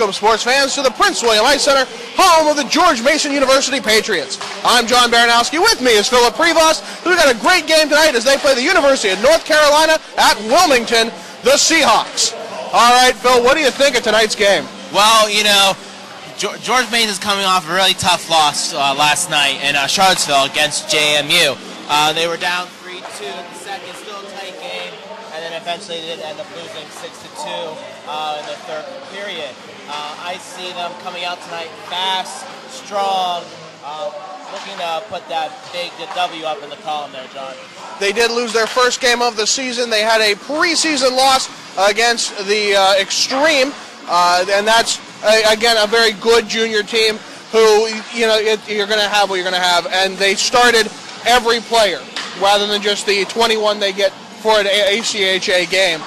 Welcome, sports fans, to the Prince William Ice Center, home of the George Mason University Patriots. I'm John Baranowski. With me is Phillip Prevost. We've got a great game tonight as they play the University of North Carolina at Wilmington, the Seahawks. All right, Phil, what do you think of tonight's game? Well, you know, George Mason's coming off a really tough loss last night in Charlottesville against JMU. They were down 3-2 in the second, still a tight game, and then eventually they did end up losing 6-2 in the third period. I see them coming out tonight fast, strong, looking to put that big W up in the column there, John. They did lose their first game of the season. They had a preseason loss against the Extreme, and that's, again, a very good junior team who, you know, you're going to have what you're going to have. And they started every player rather than just the 21 they get for an ACHA game.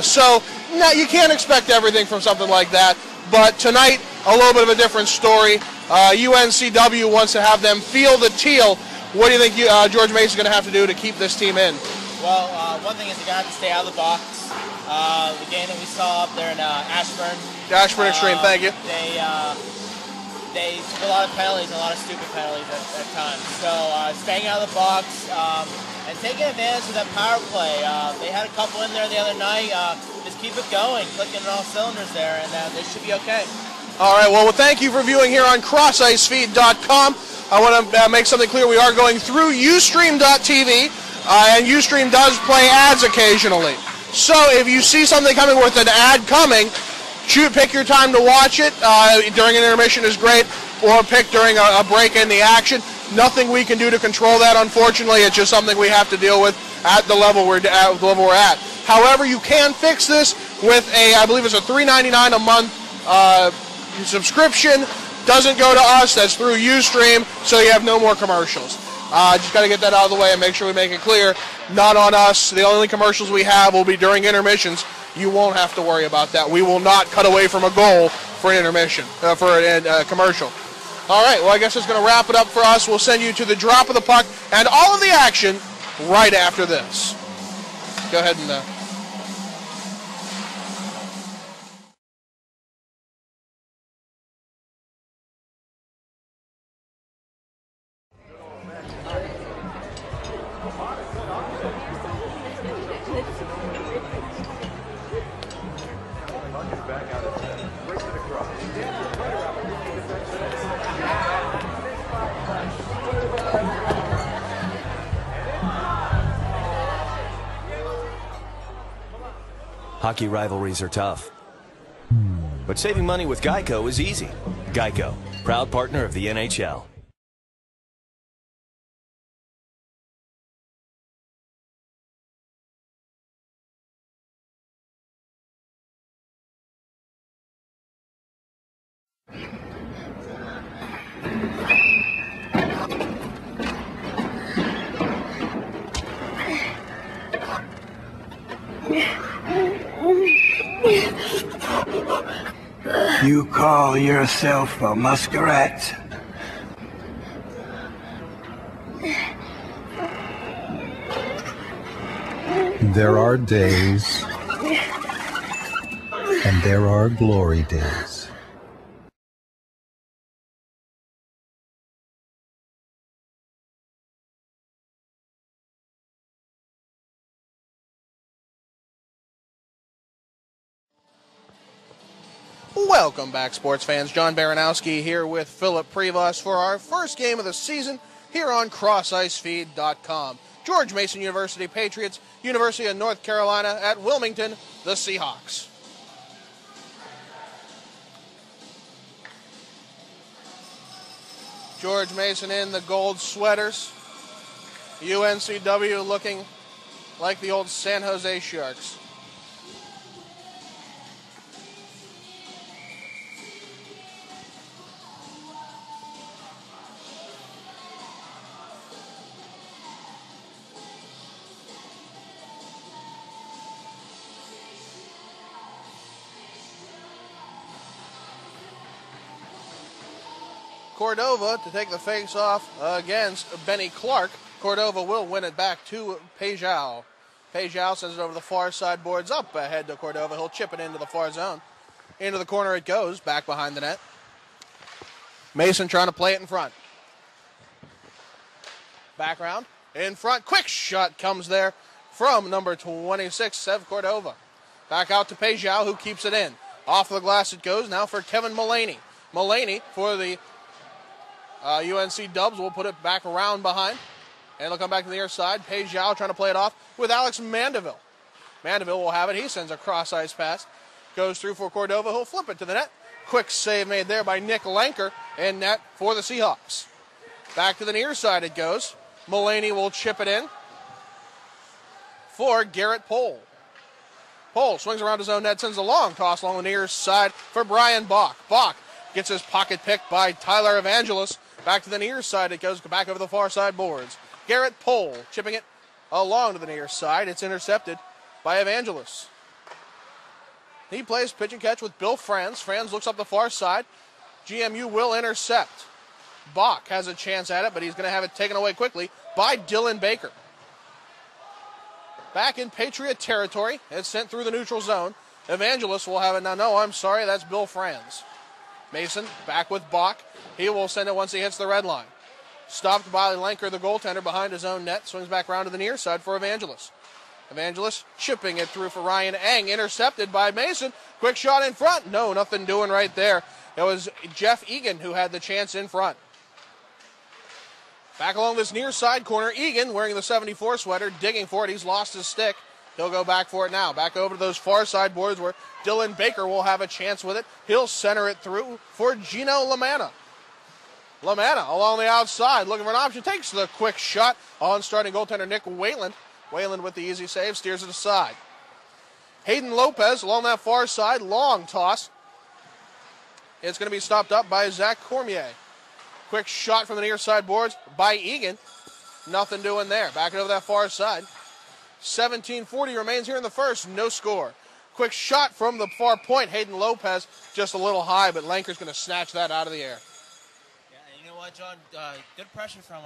So no, you can't expect everything from something like that. But tonight, a little bit of a different story. UNCW wants to have them feel the teal. What do you think George Mason is going to have to do to keep this team in? Well, one thing is you're going to have to stay out of the box. The game that we saw up there in Ashburn. Ashburn Extreme, thank you. They took a lot of penalties, a lot of stupid penalties at times. So staying out of the box and taking advantage of that power play. They had a couple in there the other night. Just keep it going, clicking on all cylinders there, and they should be okay. All right, well, thank you for viewing here on crossicefeed.com. I want to make something clear. We are going through Ustream.tv, and Ustream does play ads occasionally. So if you see something coming with an ad coming, pick your time to watch it. During an intermission is great, or pick during a break in the action. Nothing we can do to control that, unfortunately. It's just something we have to deal with at the level we're at. However, you can fix this with I believe it's a $3.99 a month subscription. Doesn't go to us. That's through Ustream, so you have no more commercials. Just got to get that out of the way and make sure we make it clear. Not on us. The only commercials we have will be during intermissions. You won't have to worry about that. We will not cut away from a goal for an intermission, for a commercial. All right, well, I guess that's going to wrap it up for us. We'll send you to the drop of the puck and all of the action right after this. Go ahead and... Hockey rivalries are tough, but saving money with Geico is easy. Geico, proud partner of the NHL. You call yourself a muskrat? There are days, and there are glory days. Welcome back, sports fans. John Baranowski here with Phillip Prevost for our first game of the season here on crossicefeed.com. George Mason University Patriots, University of North Carolina at Wilmington, the Seahawks. George Mason in the gold sweaters. UNCW looking like the old San Jose Sharks. Cordova to take the face-off against Benny Clark. Cordova will win it back to Pejao. Pejao sends it over the far side boards up ahead to Cordova. He'll chip it into the far zone. Into the corner it goes, back behind the net. Mason trying to play it in front. Back round, in front, quick shot comes there from number 26, Sev Cordova. Back out to Pejao, who keeps it in. Off the glass it goes, now for Kevin Mullaney. Mullaney for the UNC Dubs will put it back around behind. And it'll come back to the near side. Pejao trying to play it off with Alex Mandeville. Mandeville will have it. He sends a cross-ice pass. Goes through for Cordova. He'll flip it to the net. Quick save made there by Nick Lanker. And net for the Seahawks. Back to the near side it goes. Mullaney will chip it in for Garrett Pohl. Pohl swings around his own net, sends a long toss along the near side for Brian Bach. Bach gets his pocket picked by Tyler Evangelos. Back to the near side it goes, back over the far side boards. Garrett Pohl chipping it along to the near side. It's intercepted by Evangelos. He plays pitch and catch with Bill Franz. Franz looks up the far side. GMU will intercept. Bach has a chance at it, but he's going to have it taken away quickly by Dylan Baker. Back in Patriot territory. It's sent through the neutral zone. Evangelos will have it now. No, I'm sorry, that's Bill Franz. Mason back with Bach. He will send it once he hits the red line. Stopped by Lanker, the goaltender, behind his own net. Swings back around to the near side for Evangelos. Evangelos chipping it through for Ryan Eng. Intercepted by Mason. Quick shot in front. No, nothing doing right there. It was Jeff Egan who had the chance in front. Back along this near side corner, Egan wearing the 74 sweater, digging for it. He's lost his stick. He'll go back for it now. Back over to those far side boards where Dylan Baker will have a chance with it. He'll center it through for Gino Lamanna. Lamanna along the outside, looking for an option. Takes the quick shot on starting goaltender Nick Wayland. Wayland with the easy save, steers it aside. Hayden Lopez along that far side, long toss. It's going to be stopped up by Zach Cormier. Quick shot from the near side boards by Egan. Nothing doing there. Back it over that far side. 17:40 remains here in the first. No score. Quick shot from the far point. Hayden Lopez just a little high, but Lanker's going to snatch that out of the air. Yeah, you know what, John? Good pressure from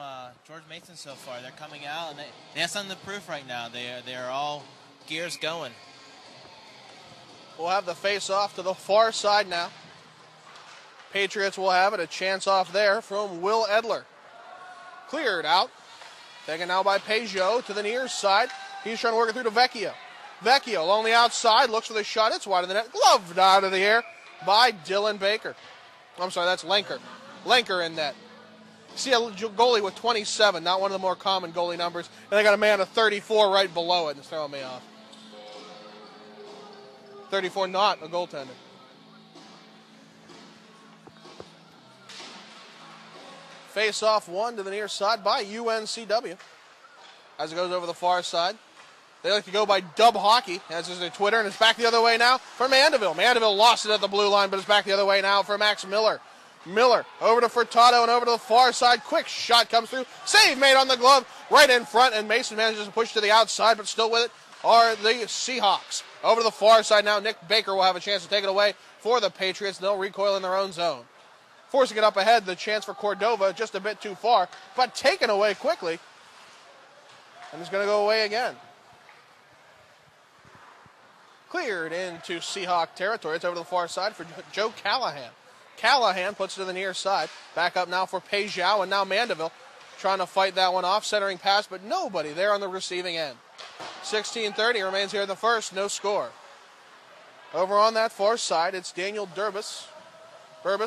George Mason so far. They're coming out, and they have something to prove right now. They are all gears going. We'll have the face-off to the far side now. Patriots will have it. A chance off there from Will Edler. Cleared out. Taken now by Peugeot to the near side. He's trying to work it through to Vecchio. Vecchio along the outside. Looks for the shot. It's wide of the net. Gloved out of the air by Dylan Baker. I'm sorry, that's Lanker. Lanker in net. See a goalie with 27. Not one of the more common goalie numbers. And they got a man of 34 right below it. It's throwing me off. 34 not a goaltender. Face off one to the near side by UNCW. As it goes over the far side. They like to go by Dub Hockey, as is their Twitter, and it's back the other way now for Mandeville. Mandeville lost it at the blue line, but it's back the other way now for Max Miller. Miller over to Furtado and over to the far side. Quick shot comes through. Save made on the glove right in front, and Mason manages to push to the outside, but still with it are the Seahawks. Over to the far side now, Nick Baker will have a chance to take it away for the Patriots. They'll recoil in their own zone. Forcing it up ahead, the chance for Cordova just a bit too far, but taken away quickly. And it's going to go away again. Cleared into Seahawk territory. It's over to the far side for Joe Callahan. Callahan puts it to the near side. Back up now for Pejao and now Mandeville trying to fight that one off. Centering pass, but nobody there on the receiving end. 16:30 remains here in the first. No score. Over on that far side, it's Daniel Burbis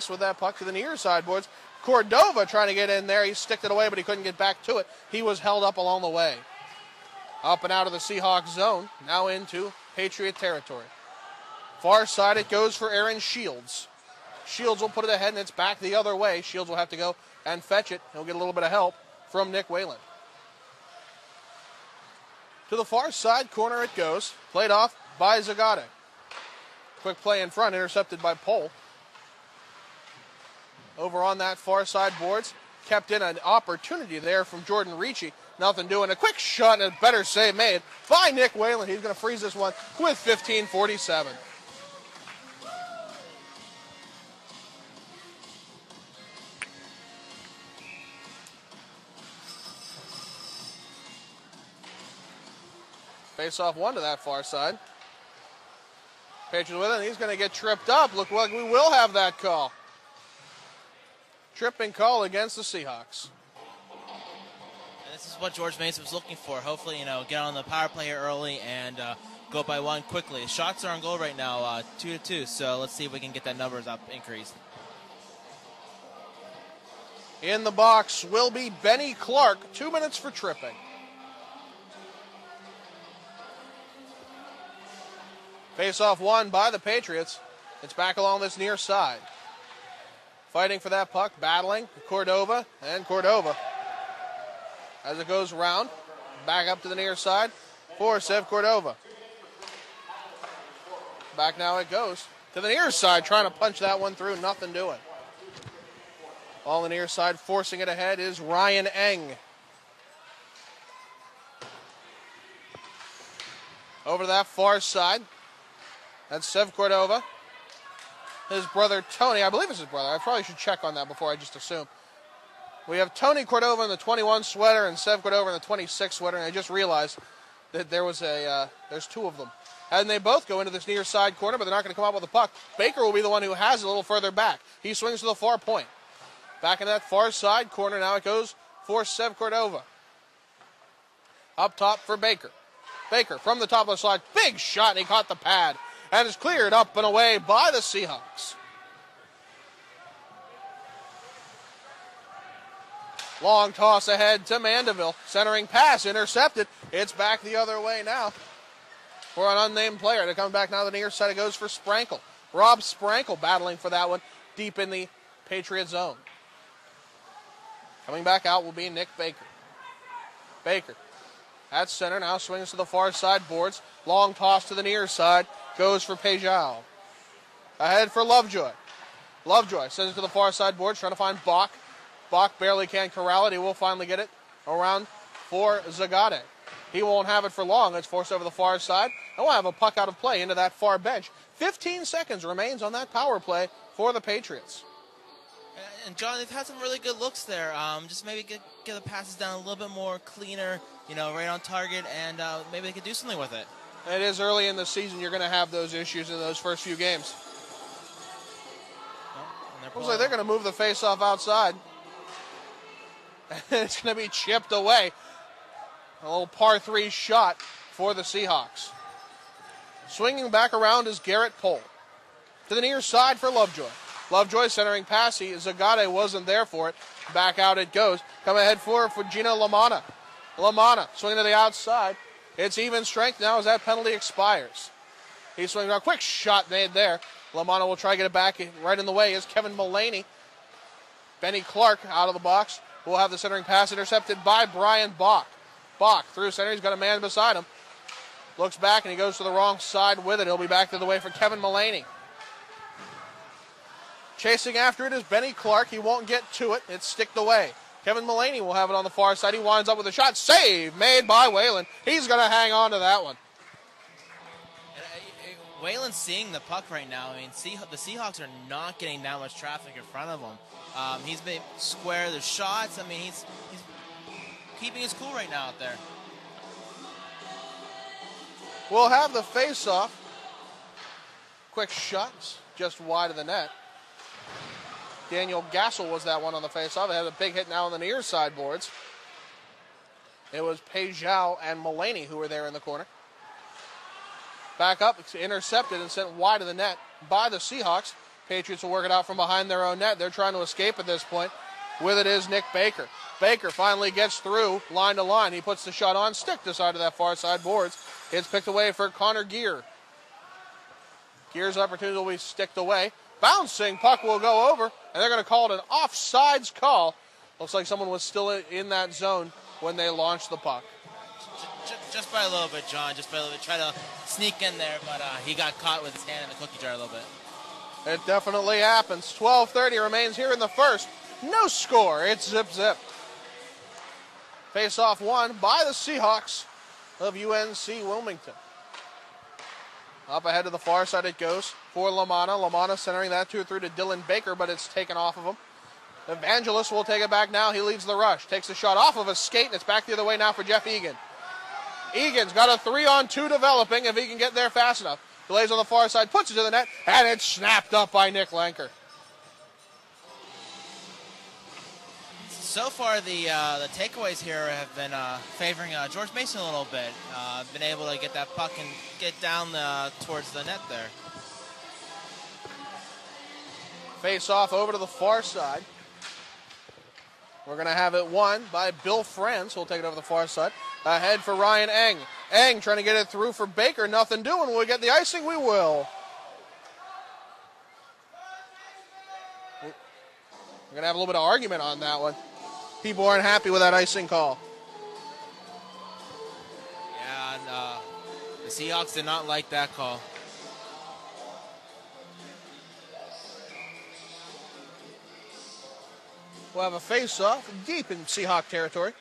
with that puck to the near side boards. Cordova trying to get in there. He sticked it away, but he couldn't get back to it. He was held up along the way. Up and out of the Seahawks zone. Now into Patriot territory. Far side it goes for Aaron Shields. Shields will put it ahead, and it's back the other way. Shields will have to go and fetch it. He'll get a little bit of help from Nick Whalen. To the far side corner it goes. Played off by Zagate. Quick play in front, intercepted by Pohl. Over on that far side boards. Kept in an opportunity there from Jordan Ricci. Nothing doing. A quick shot and a better save made by Nick Whalen. He's going to freeze this one with 15:47. Face off one to that far side. Patriots with it, and he's going to get tripped up. Look like we will have that call. Tripping call against the Seahawks. And this is what George Mason was looking for. Hopefully, get on the power play here early and go up by one quickly. Shots are on goal right now, 2-2. So let's see if we can get that numbers up increased. In the box will be Benny Clark. 2 minutes for tripping. Face-off won by the Patriots. It's back along this near side. Fighting for that puck, battling Cordova, and Cordova. As it goes around, back up to the near side for Sev Cordova. Back now it goes to the near side, trying to punch that one through, nothing doing. On the near side, forcing it ahead is Ryan Eng. Over to that far side, that's Sev Cordova. His brother Tony, I believe it's his brother. I probably should check on that before I just assume. We have Tony Cordova in the 21 sweater and Sev Cordova in the 26 sweater, and I just realized that there's two of them. And they both go into this near side corner, but they're not going to come out with the puck. Baker will be the one who has it a little further back. He swings to the far point. Back in that far side corner, now it goes for Sev Cordova. Up top for Baker. Baker from the top of the slide, big shot, and he caught the pad. And is cleared up and away by the Seahawks. Long toss ahead to Mandeville. Centering pass intercepted. It's back the other way now for an unnamed player. They're coming back now to the near side. It goes for Sprankle. Rob Sprankle battling for that one deep in the Patriot zone. Coming back out will be Nick Baker. Baker at center now swings to the far side boards. Long toss to the near side. Goes for Pejao. Ahead for Lovejoy. Lovejoy sends it to the far side boards, trying to find Bach. Bach barely can corral it. He will finally get it around for Zagade. He won't have it for long. It's forced over the far side. And we'll have a puck out of play into that far bench. 15 seconds remains on that power play for the Patriots. And John, they've had some really good looks there. Just maybe get the passes down a little bit more cleaner, right on target, and maybe they could do something with it. It is early in the season. You're going to have those issues in those first few games. Looks like they're going to move the face-off outside. It's going to be chipped away. A little par 3 shot for the Seahawks. Swinging back around is Garrett Pohl. To the near side for Lovejoy. Lovejoy centering pass. Zagade wasn't there for it. Back out it goes. Come ahead for Gina Lamanna. Lamanna swinging to the outside. It's even strength now as that penalty expires. He swings out. Quick shot made there. Lamanna will try to get it back. Right in the way is Kevin Mullaney. Benny Clark out of the box. Will have the centering pass intercepted by Brian Bach. Bach through center. He's got a man beside him. Looks back and he goes to the wrong side with it. He'll be back the other way for Kevin Mullaney. Chasing after it is Benny Clark. He won't get to it. It's sticked away. Kevin Mullaney will have it on the far side. He winds up with a shot. Save made by Whalen. He's going to hang on to that one. Whalen's seeing the puck right now. I mean, the Seahawks are not getting that much traffic in front of him. He's been square. There's shots. I mean, he's keeping his cool right now out there. We'll have the face-off. Quick shots just wide of the net. Daniel Gassel was that one on the face-off. They had a big hit now on the near side boards. It was Pejao and Mullaney who were there in the corner. Back up, it's intercepted and sent wide of the net by the Seahawks. Patriots will work it out from behind their own net. They're trying to escape at this point. With it is Nick Baker. Baker finally gets through line to line. He puts the shot on stick to side of that far side boards. It's picked away for Connor Gear. Gear's opportunity will be sticked away. Bouncing puck will go over, and they're going to call it an offsides call. Looks like someone was still in that zone when they launched the puck. Just by a little bit, John. Just by a little bit. Try to sneak in there, but he got caught with his hand in the cookie jar a little bit. It definitely happens. 12:30 remains here in the first. No score. It's zip-zip. Face-off won by the Seahawks of UNC-Wilmington. Up ahead to the far side it goes for Lamanna. Lamanna centering that through to Dylan Baker, but it's taken off of him. Evangelist will take it back now. He leads the rush. Takes the shot off of a skate, and it's back the other way now for Jeff Egan. Egan's got a 3-on-2 developing if he can get there fast enough. Delays on the far side, puts it to the net, and it's snapped up by Nick Lenker. So far, the takeaways here have been favoring George Mason a little bit. Been able to get that puck and get down towards the net there. Face off over to the far side. We're going to have it won by Bill Franz, who'll take it over the far side. Ahead for Ryan Eng. Eng trying to get it through for Baker. Nothing doing. Will we get the icing? We will. We're going to have a little bit of argument on that one. People aren't happy with that icing call. Yeah, and the Seahawks did not like that call. We'll have a face-off deep in Seahawk territory.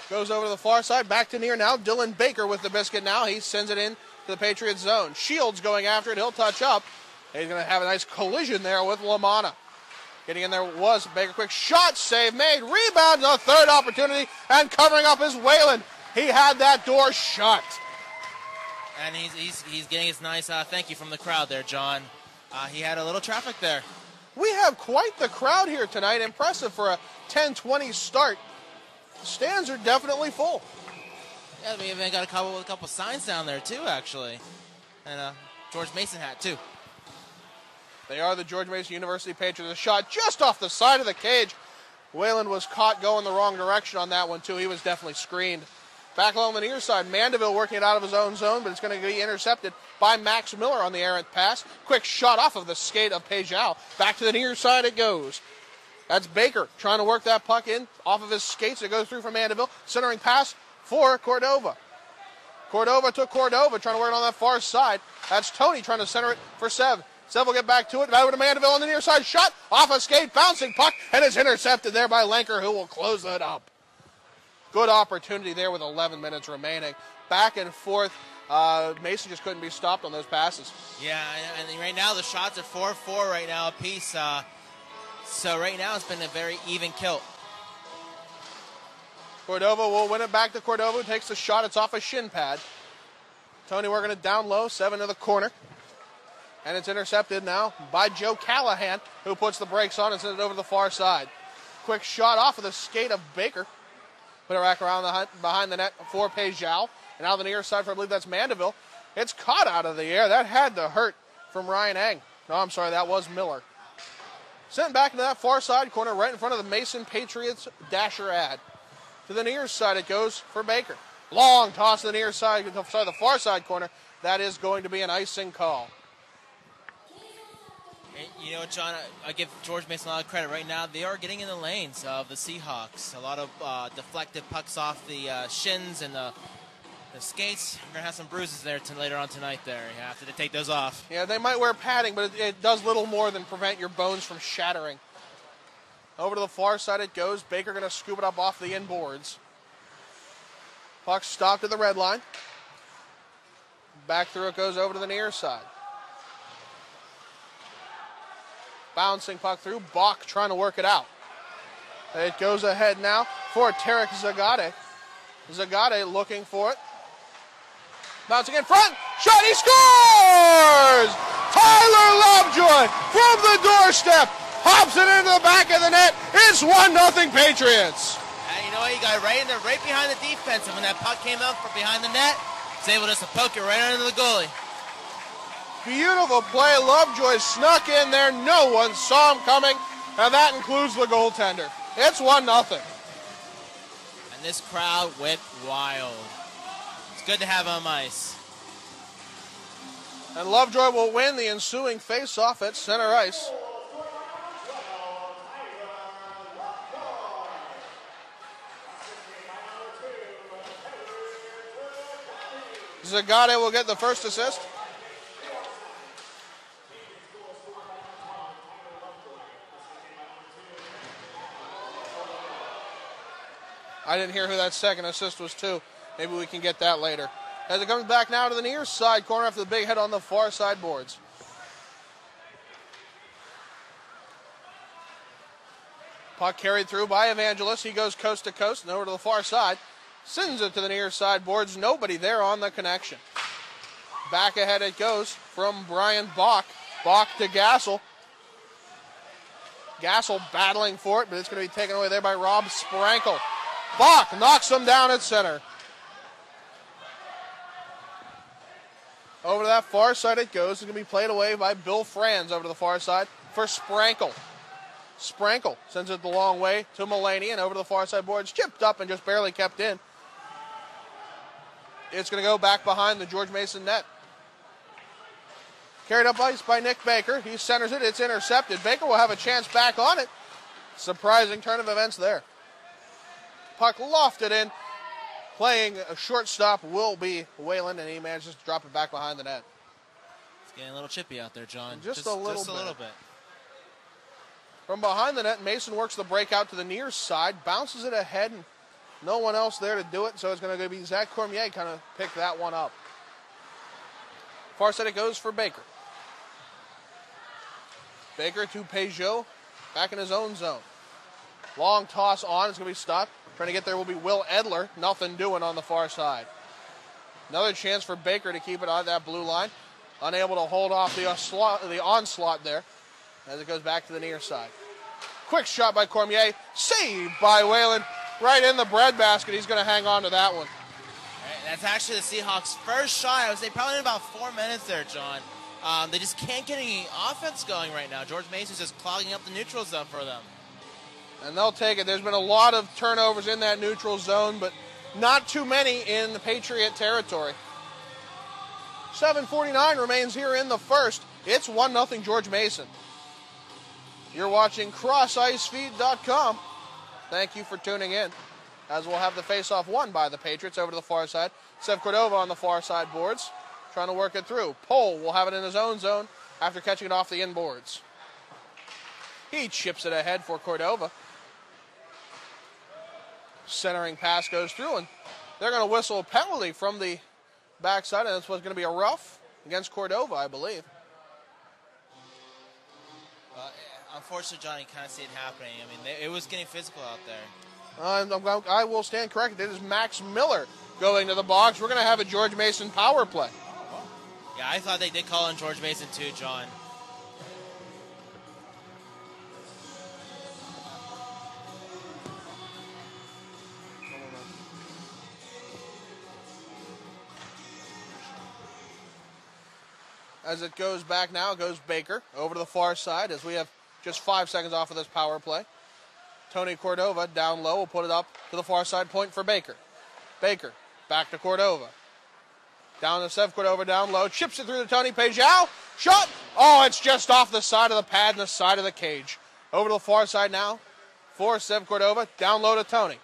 Goes over to the far side, back to near now. Dylan Baker with the biscuit now. He sends it in to the Patriots zone. Shields going after it. He'll touch up. He's going to have a nice collision there with LaManna. Getting in there was Baker. Quick shot, save made. Rebound, a third opportunity. And covering up is Whalen. He had that door shut. And he's getting his nice thank you from the crowd there, John. He had a little traffic there. We have quite the crowd here tonight. Impressive for a 10-20 start. The stands are definitely full. Yeah, we even got a couple signs down there too, actually, and George Mason hat too. They are the George Mason University Patriots. A shot just off the side of the cage. Whalen was caught going the wrong direction on that one too. He was definitely screened. Back along the near side, Mandeville working it out of his own zone, but it's going to be intercepted by Max Miller on the errant pass. Quick shot off of the skate of Pejao. Back to the near side it goes. That's Baker trying to work that puck in off of his skates. It goes through for Mandeville. Centering pass for Cordova. Cordova took Cordova, trying to work it on that far side. That's Tony trying to center it for Sev. Sev will get back to it. Back over to Mandeville on the near side. Shot off a skate, bouncing puck, and it's intercepted there by Lenker, who will close it up. Good opportunity there with 11 minutes remaining. Back and forth. Mason just couldn't be stopped on those passes. Yeah, and right now the shots are 4-4 right now apiece. So right now it's been a very even kill. Cordova will win it back to Cordova, who takes the shot. It's off a shin pad. Tony working it down low, 7 to the corner. And it's intercepted now by Joe Callahan, who puts the brakes on and sends it over to the far side. Quick shot off of the skate of Baker. Put it back around behind the net for Pejao. And out on the near side for, I believe that's Mandeville. It's caught out of the air. That had to hurt from Ryan Eng. No, I'm sorry, that was Miller. Sent back into that far side corner right in front of the Mason Patriots dasher ad. To the near side it goes for Baker. Long toss to the near side, the far side corner. That is going to be an icing call. You know what, John, I give George Mason a lot of credit. Right now, they are getting in the lanes of the Seahawks. A lot of deflected pucks off the shins and the skates. You're going to have some bruises there later on tonight there. You have to take those off. Yeah, they might wear padding, but it does little more than prevent your bones from shattering. Over to the far side it goes. Baker going to scoop it up off the inboards. Puck stopped at the red line. Back through it goes over to the near side. Bouncing puck through. Bach trying to work it out. It goes ahead now for Tarek Zagade. Zagade looking for it. Bouncing in front. Shot. He scores! Tyler Lovejoy from the doorstep. Hops it into the back of the net. It's 1-0 Patriots. And you know what? He got right in there, right behind the defense. And when that puck came out from behind the net, he was able just to poke it right under the goalie. Beautiful play. Lovejoy snuck in there. No one saw him coming, and that includes the goaltender. It's 1-0. And this crowd went wild. It's good to have him on ice. And Lovejoy will win the ensuing face-off at center ice. Zagade will get the first assist. I didn't hear who that second assist was to. Maybe we can get that later. As it comes back now to the near side corner after the big hit on the far side boards. Puck carried through by Evangelos. He goes coast to coast and over to the far side. Sends it to the near side boards. Nobody there on the connection. Back ahead it goes from Brian Bach. Bach to Gassel. Gassel battling for it, but it's going to be taken away there by Rob Sprankle. Bach knocks him down at center. Over to that far side it goes. It's going to be played away by Bill Franz over to the far side for Sprankle. Sprankle sends it the long way to Mulaney, and over to the far side boards. Chipped up and just barely kept in. It's going to go back behind the George Mason net. Carried up ice by Nick Baker. He centers it. It's intercepted. Baker will have a chance back on it. Surprising turn of events there. Puck lofted in. Playing a shortstop will be Whalen, and he manages to drop it back behind the net. It's getting a little chippy out there, John. Just a little bit. From behind the net, Mason works the breakout to the near side, bounces it ahead, and no one else there to do it, so it's going to be Zach Cormier kind of pick that one up. Far side it goes for Baker. Baker to Peugeot, back in his own zone. Long toss on, it's going to be stopped. Trying to get there will be Will Edler. Nothing doing on the far side. Another chance for Baker to keep it on that blue line. Unable to hold off the onslaught there as it goes back to the near side. Quick shot by Cormier. Saved by Whalen. Right in the breadbasket. He's going to hang on to that one. Right, that's actually the Seahawks' first shot. I would say probably in about 4 minutes there, John. They just can't get any offense going right now. George Mason's just clogging up the neutral zone for them. And they'll take it. There's been a lot of turnovers in that neutral zone, but not too many in the Patriot territory. 7:49 remains here in the first. It's 1-0 George Mason. You're watching CrossIceFeed.com. Thank you for tuning in, as we'll have the face-off won by the Patriots over to the far side. Sev Cordova on the far side boards, trying to work it through. Pohl will have it in his own zone after catching it off the inboards. He chips it ahead for Cordova. Centering pass goes through, and they're going to whistle a penalty from the backside, and that's what's going to be a rough against Cordova, I believe. Unfortunately, Johnny, kind of see it happening. I mean, it was getting physical out there. I will stand corrected. It is Max Miller going to the box. We're going to have a George Mason power play. Yeah, I thought they did call in George Mason too, John. As it goes back now, it goes Baker over to the far side as we have just 5 seconds off of this power play. Tony Cordova down low will put it up to the far side point for Baker. Baker back to Cordova. Down to Sev Cordova down low. Chips it through to Tony Pejao. Shot. Oh, it's just off the side of the pad and the side of the cage. Over to the far side now for Sev Cordova. Down low to Tony.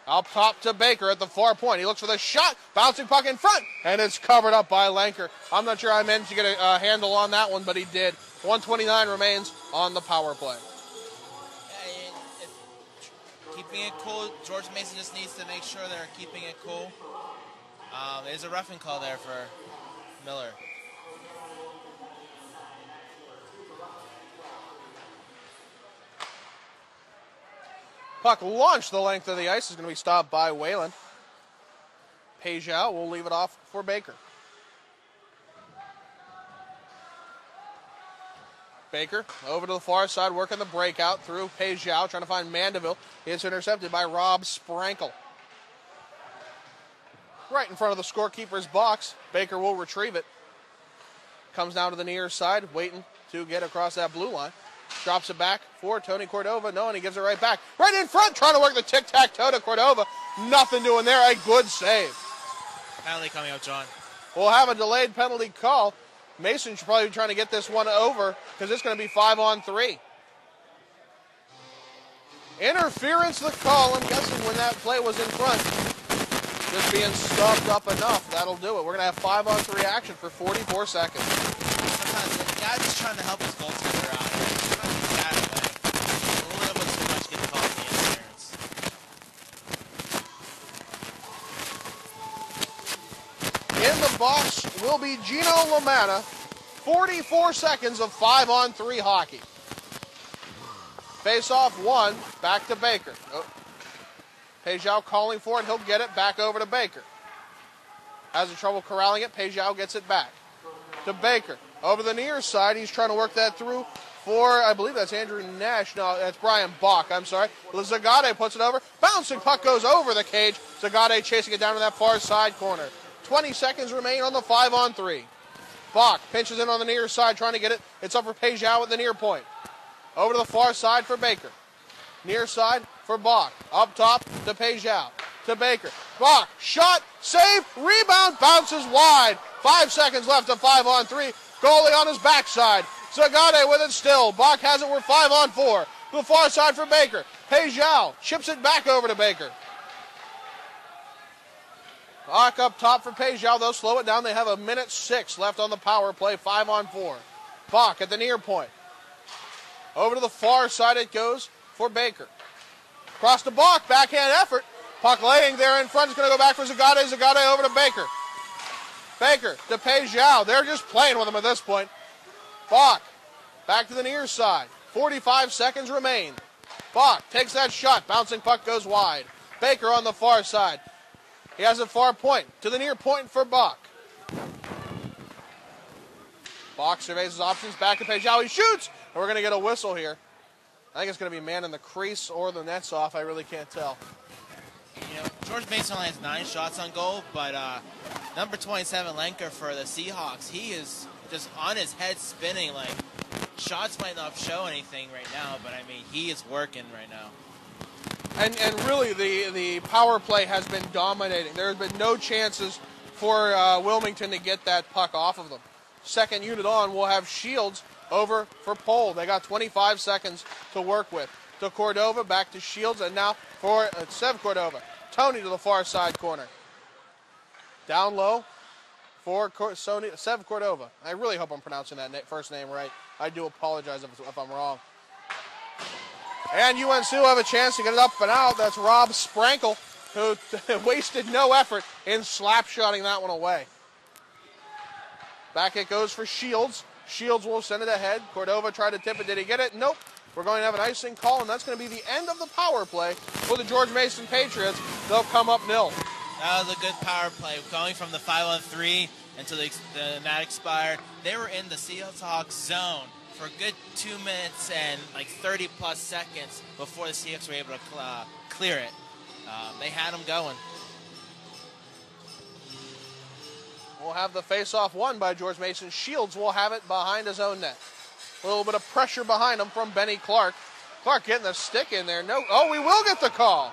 Up top to Baker at the far point. He looks for the shot. Bouncing puck in front. And it's covered up by Lenker. I'm not sure I managed to get a handle on that one, but he did. 1:29 remains on the power play. Keeping it cool. George Mason just needs to make sure they're keeping it cool. There's a roughing call there for Miller. Puck launched the length of the ice. Is going to be stopped by Whalen. Pejao will leave it off for Baker. Baker over to the far side, working the breakout through Pejao, trying to find Mandeville. It's intercepted by Rob Sprankle. Right in front of the scorekeeper's box. Baker will retrieve it. Comes down to the near side, waiting to get across that blue line. Drops it back for Tony Cordova. No, and he gives it right back. Right in front, trying to work the tic-tac-toe to Cordova. Nothing doing there. A good save. Penalty coming up, John. We'll have a delayed penalty call. Mason should probably be trying to get this one over because it's going to be 5-on-3. Interference the call. I'm guessing when that play was in front, just being stuffed up enough, that'll do it. We're going to have 5-on-3 action for 44 seconds. Sometimes the guy's just trying to help his goaltender out. He's trying to be that way. A little bit too much getting called in the interference. In the box will be Gino LaManna. 44 seconds of 5-on-3 hockey. Face-off one, back to Baker. Oh. Pejao calling for it. He'll get it back over to Baker. Has trouble corralling it. Pejao gets it back to Baker. Over the near side, he's trying to work that through for, I believe that's Andrew Nash. No, that's Brian Bach, I'm sorry. Zagade puts it over. Bouncing puck goes over the cage. Zagade chasing it down to that far side corner. 20 seconds remain on the 5-on-3. Bach pinches in on the near side, trying to get it. It's up for Pejao at the near point. Over to the far side for Baker. Near side for Bach. Up top to Pejao. To Baker. Bach, shot, save, rebound, bounces wide. 5 seconds left of 5-on-3. Goalie on his backside. Zagade with it still. Bach has it. We're 5-on-4. To the far side for Baker. Pejao chips it back over to Baker. Bach up top for Pejao. They'll slow it down. They have 1:06 left on the power play. 5-on-4. Bach at the near point. Over to the far side it goes for Baker. Across to Bach. Backhand effort. Puck laying there in front. It's going to go back for Zagade. Zagade over to Baker. Baker to Pejao. They're just playing with him at this point. Bach back to the near side. 45 seconds remain. Bach takes that shot. Bouncing puck goes wide. Baker on the far side. He has a far point. To the near point for Bach. Bach surveys his options. Back to Pejao. He shoots. And we're going to get a whistle here. I think it's going to be man in the crease or the net's off. I really can't tell. You know, George Mason only has 9 shots on goal, but number 27, Lenker, for the Seahawks, he is just on his head spinning. Like, shots might not show anything right now, but, I mean, he is working right now. And really, the power play has been dominating. There has been no chances for Wilmington to get that puck off of them. Second unit on, we'll have Shields over for Pole. They got 25 seconds to work with. To Cordova, back to Shields, and now for Sev Cordova. Tony to the far side corner. Down low for Sev Cordova. I really hope I'm pronouncing that first name right. I do apologize if I'm wrong. And UNC will have a chance to get it up and out. That's Rob Sprankle, who wasted no effort in slap-shotting that one away. Back it goes for Shields. Shields will send it ahead. Cordova tried to tip it. Did he get it? Nope. We're going to have an icing call, and that's going to be the end of the power play for the George Mason Patriots. They'll come up nil. That was a good power play. Going from the 5-on-3 until that expired, they were in the Seahawks zone for a good 2 minutes and like 30-plus seconds before the Seahawks were able to clear it. They had them going. We'll have the face-off won by George Mason. Shields will have it behind his own net. A little bit of pressure behind him from Benny Clark. Clark getting the stick in there. No, oh, we will get the call.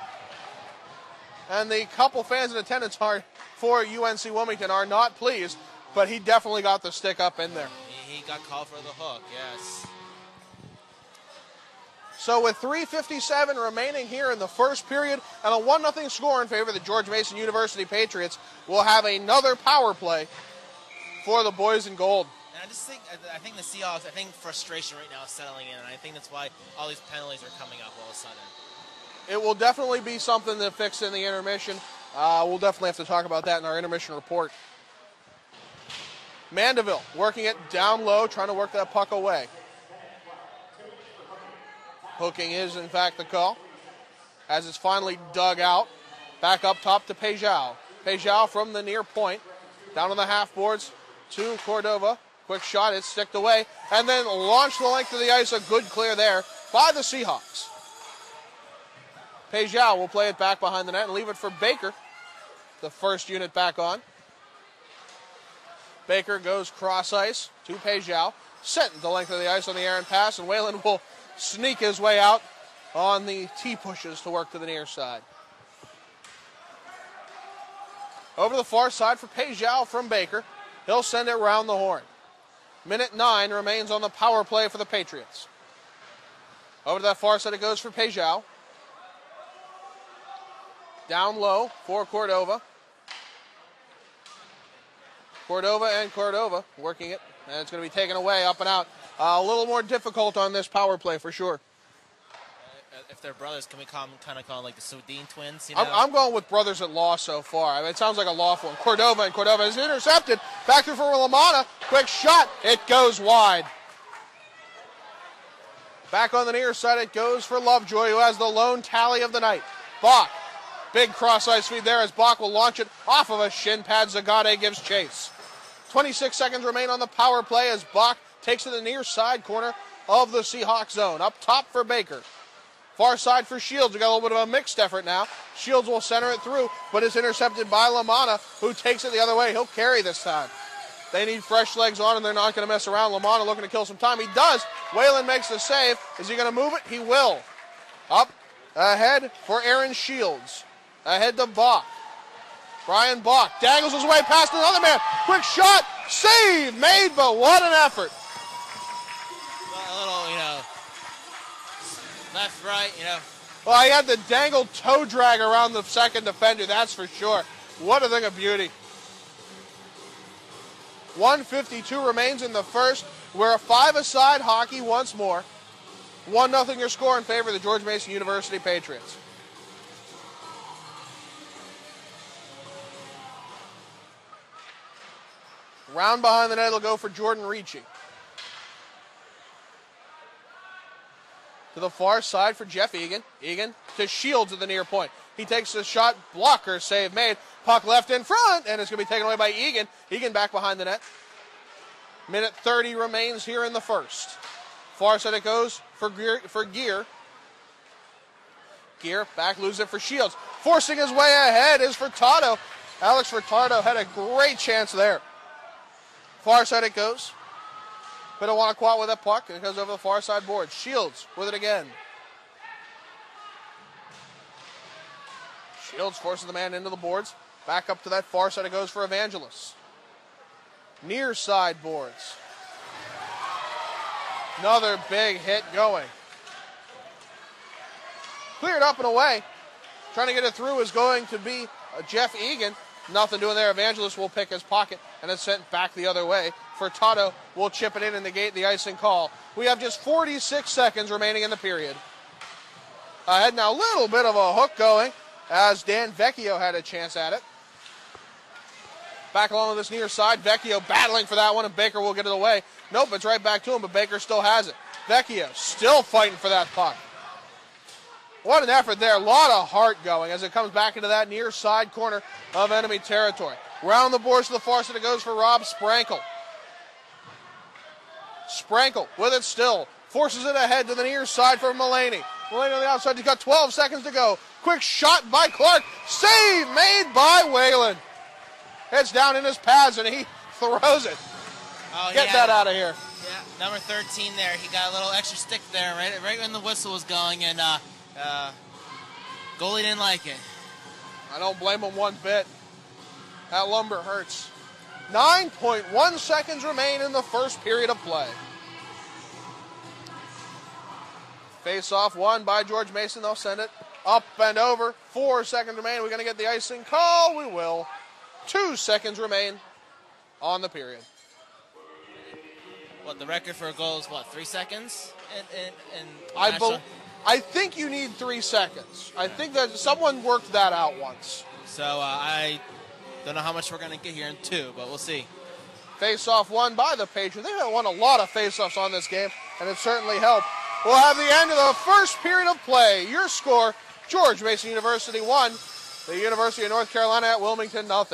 And the couple fans in attendance for UNC-Wilmington are not pleased, but he definitely got the stick up in there. He got called for the hook, yes. So with 3:57 remaining here in the first period and a 1-0 score in favor of the George Mason University Patriots, we'll have another power play for the boys in gold. And I think the Seahawks, frustration right now is settling in, and I think that's why all these penalties are coming up all of a sudden. It will definitely be something to fix in the intermission. We'll definitely have to talk about that in our intermission report. Mandeville working it down low, trying to work that puck away. Hooking is, in fact, the call. As it's finally dug out. Back up top to Pejao. Pejao from the near point. Down on the half boards to Cordova. Quick shot, it's sticked away. And then launched the length of the ice. A good clear there by the Seahawks. Pejao will play it back behind the net and leave it for Baker. The first unit back on. Baker goes cross ice to Pejao. Sent the length of the ice on the errant pass, and Whalen will sneak his way out on the T-pushes to work to the near side. Over the far side for Pejao from Baker. He'll send it around the horn. Minute 9 remains on the power play for the Patriots. Over to that far side it goes for Pejao. Down low for Cordova. Cordova working it. And it's going to be taken away, up and out. A little more difficult on this power play for sure. If they're brothers, can we kind of call them like the Sodine twins? You know? I'm going with brothers at law so far. I mean, it sounds like a lawful one. Cordova is intercepted. Back through for LaManna. Quick shot. It goes wide. Back on the near side it goes for Lovejoy, who has the lone tally of the night. Bach Big cross-ice feed there as Bach will launch it off of a shin pad. Zagate gives chase. 26 seconds remain on the power play as Bach takes to the near side corner of the Seahawks zone. Up top for Baker. Far side for Shields. We got a little bit of a mixed effort now. Shields will center it through, but it's intercepted by LaManna, who takes it the other way. He'll carry this time. They need fresh legs on, and they're not going to mess around. LaManna looking to kill some time. He does. Whalen makes the save. Is he going to move it? He will. Up ahead for Aaron Shields. Ahead to Bach. Brian Bach dangles his way past another man. Quick shot. Save made, but what an effort. A little, left, right, Well, he had the dangle toe drag around the second defender, that's for sure. What a thing of beauty. 1:52 remains in the first. We're a five-a-side hockey once more. 1-0 your score in favor of the George Mason University Patriots. Round behind the net, it'll go for Jordan Ricci. To the far side for Jeff Egan. Egan to Shields at the near point. He takes the shot, blocker, save made. Puck left in front, and it's going to be taken away by Egan. Egan back behind the net. Minute 30 remains here in the first. Far side it goes for Gear. Gear back, loses it for Shields. Forcing his way ahead is Furtado. Alex Furtado had a great chance there. Far side it goes. Pitawanaquat with that puck, and it goes over the far side board. Shields with it again. Shields forces the man into the boards. Back up to that far side it goes for Evangelos. Near side boards. Another big hit going. Cleared up and away. Trying to get it through is going to be Jeff Egan. Nothing doing there. Evangelos will pick his pocket, and it's sent back the other way. Furtado will chip it in and negate the icing call. We have just 46 seconds remaining in the period. Ahead now, a little bit of a hook going as Dan Vecchio had a chance at it. Back along this near side, Vecchio battling for that one, and Baker will get it away. Nope, it's right back to him, but Baker still has it. Vecchio still fighting for that puck. What an effort there. A lot of heart going as it comes back into that near side corner of enemy territory. Round the boards to the far side it goes for Rob Sprankle. Sprankle with it still. Forces it ahead to the near side for Mulaney. Mulaney on the outside. He's got 12 seconds to go. Quick shot by Clark. Save made by Whalen. Heads down in his pads and he throws it. Get that out of here. Yeah, number 13 there. He got a little extra stick there right when the whistle was going, and goalie didn't like it. I don't blame him one bit. That lumber hurts. 9.1 seconds remain in the first period of play. Face-off won by George Mason. They'll send it up and over. 4 seconds remain. We're going to get the icing call. We will. 2 seconds remain on the period. What, the record for a goal is, 3 seconds? I think you need 3 seconds. I think that someone worked that out once. So I don't know how much we're going to get here in 2, but we'll see. Face-off won by the Patriots. They've won a lot of face-offs on this game, and it certainly helped. We'll have the end of the first period of play. Your score, George Mason University 1, the University of North Carolina at Wilmington 0.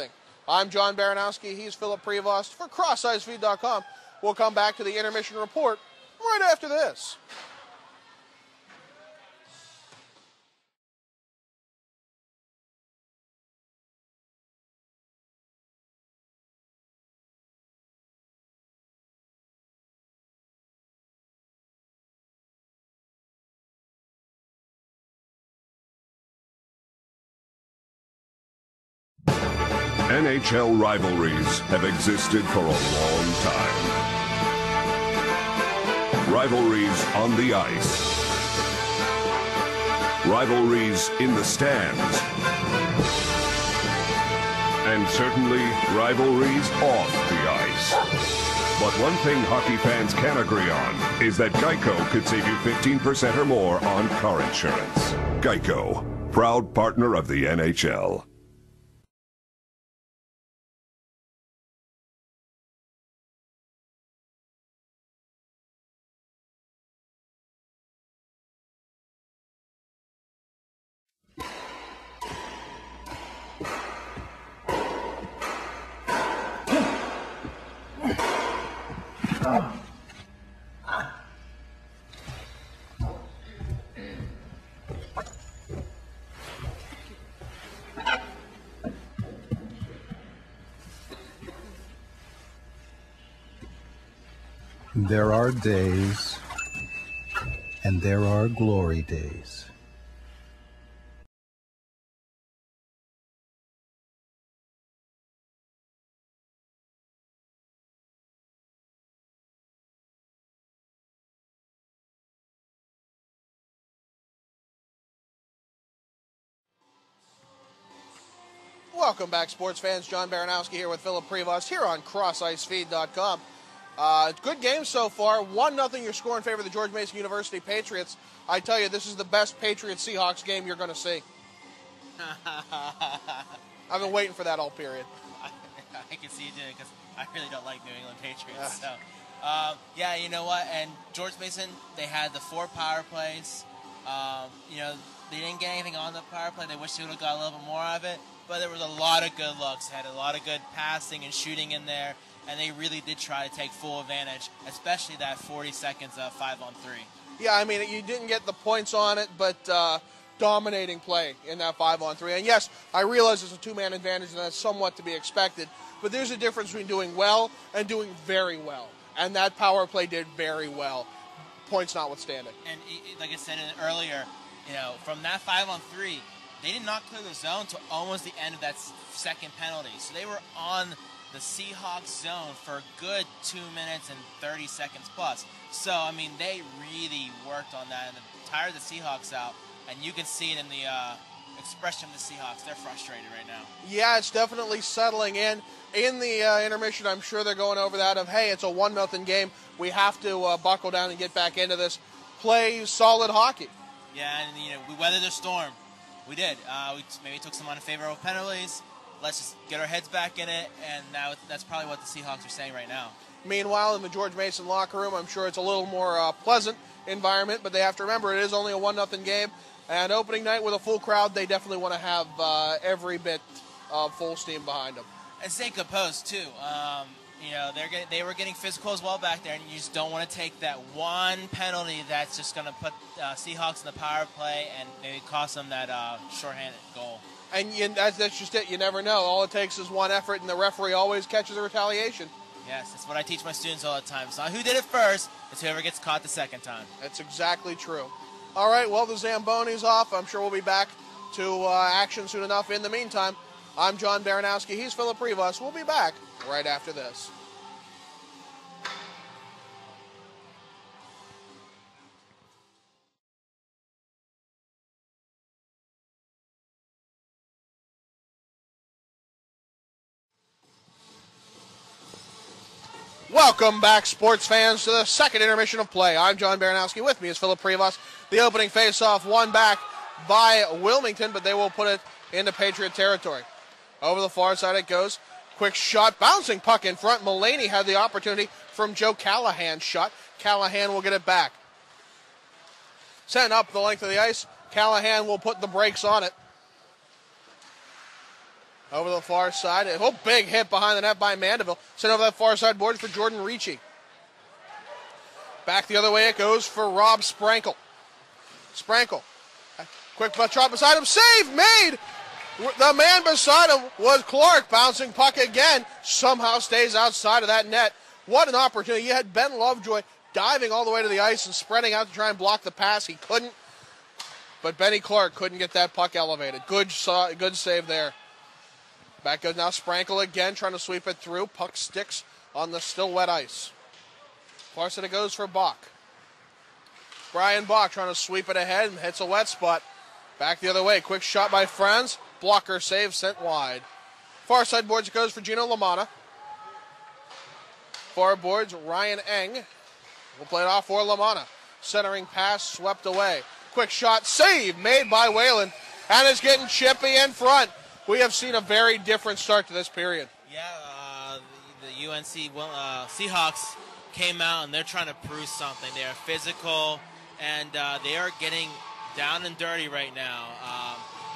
I'm John Baranowski. He's Phillip Prevost for CrossIceFeed.com. We'll come back to the intermission report right after this. NHL rivalries have existed for a long time. Rivalries on the ice. Rivalries in the stands. And certainly rivalries off the ice. But one thing hockey fans can agree on is that Geico could save you 15% or more on car insurance. Geico, proud partner of the NHL. There are days, and there are glory days. Welcome back, sports fans. John Baranowski here with Phillip Prevost here on CrossIceFeed.com. Good game so far. 1-0 your score in favor of the George Mason University Patriots. I tell you, this is the best Patriots-Seahawks game you're going to see. I've been waiting for that all period. I can see you doing it because I really don't like New England Patriots. So, yeah, you know what? And George Mason, they had the 4 power plays. They didn't get anything on the power play. They wish they would have got a little bit more of it. But there was a lot of good looks. Had a lot of good passing and shooting in there. And they really did try to take full advantage, especially that 40 seconds of 5-on-3. Yeah, I mean, you didn't get the points on it, but dominating play in that 5-on-3. And yes, I realize it's a 2-man advantage, and that's somewhat to be expected. But there's a difference between doing well and doing very well. And that power play did very well, points notwithstanding. And like I said earlier, from that 5-on-3, they did not clear the zone until almost the end of that second penalty. So they were on the Seahawks zone for a good 2 minutes and 30 seconds plus. So, I mean, they really worked on that and tired the Seahawks out. And you can see it in the expression of the Seahawks. They're frustrated right now. Yeah, it's definitely settling in. In the intermission, I'm sure they're going over that of, hey, it's a 1-0 game. We have to buckle down and get back into this. Play solid hockey. Yeah, and, we weathered the storm. We did. We maybe took some unfavorable penalties. Let's just get our heads back in it, and now that's probably what the Seahawks are saying right now. Meanwhile, in the George Mason locker room, I'm sure it's a little more pleasant environment, but they have to remember it is only a 1-0 game, and opening night with a full crowd, they definitely want to have every bit of full steam behind them. And stay composed, too. They were getting physical as well back there, and you just don't want to take that one penalty that's just going to put Seahawks in the power play and maybe cost them that shorthanded goal. And that's just it. You never know. All it takes is one effort, and the referee always catches a retaliation. Yes, that's what I teach my students all the time. It's not who did it first, it's whoever gets caught the second time. That's exactly true. All right, well, the Zamboni's off. I'm sure we'll be back to action soon enough. In the meantime, I'm John Baranowski. He's Phillip Prevost. We'll be back right after this. Welcome back, sports fans, to the second intermission of play. I'm John Baranowski. With me is Phillip Prevost. The opening face-off won back by Wilmington, but they will put it into Patriot territory. Over the far side it goes. Quick shot, bouncing puck in front. Mulaney had the opportunity from Joe Callahan's shot. Callahan will get it back. Sent up the length of the ice. Callahan will put the brakes on it. Over the far side. A big hit behind the net by Mandeville. Sent over that far side boards for Jordan Ricci. Back the other way it goes for Rob Sprankle. Sprankle. Quick shot beside him. Save made! The man beside him was Clark. Bouncing puck again. Somehow stays outside of that net. What an opportunity. You had Ben Lovejoy diving all the way to the ice and spreading out to try and block the pass. He couldn't. But Benny Clark couldn't get that puck elevated. Good save there. Back goes now Sprankle again, trying to sweep it through. Puck sticks on the still wet ice. Far side it goes for Bach. Brian Bach trying to sweep it ahead and hits a wet spot. Back the other way. Quick shot by Franz. Blocker save, sent wide. Far side boards it goes for Gino Lamanna. Far boards, Ryan Eng will play it off for Lamanna. Centering pass swept away. Quick shot, save made by Whalen. And it's getting chippy in front. We have seen a very different start to this period. Yeah, the UNC Seahawks came out and they're trying to prove something. They are physical and they are getting down and dirty right now.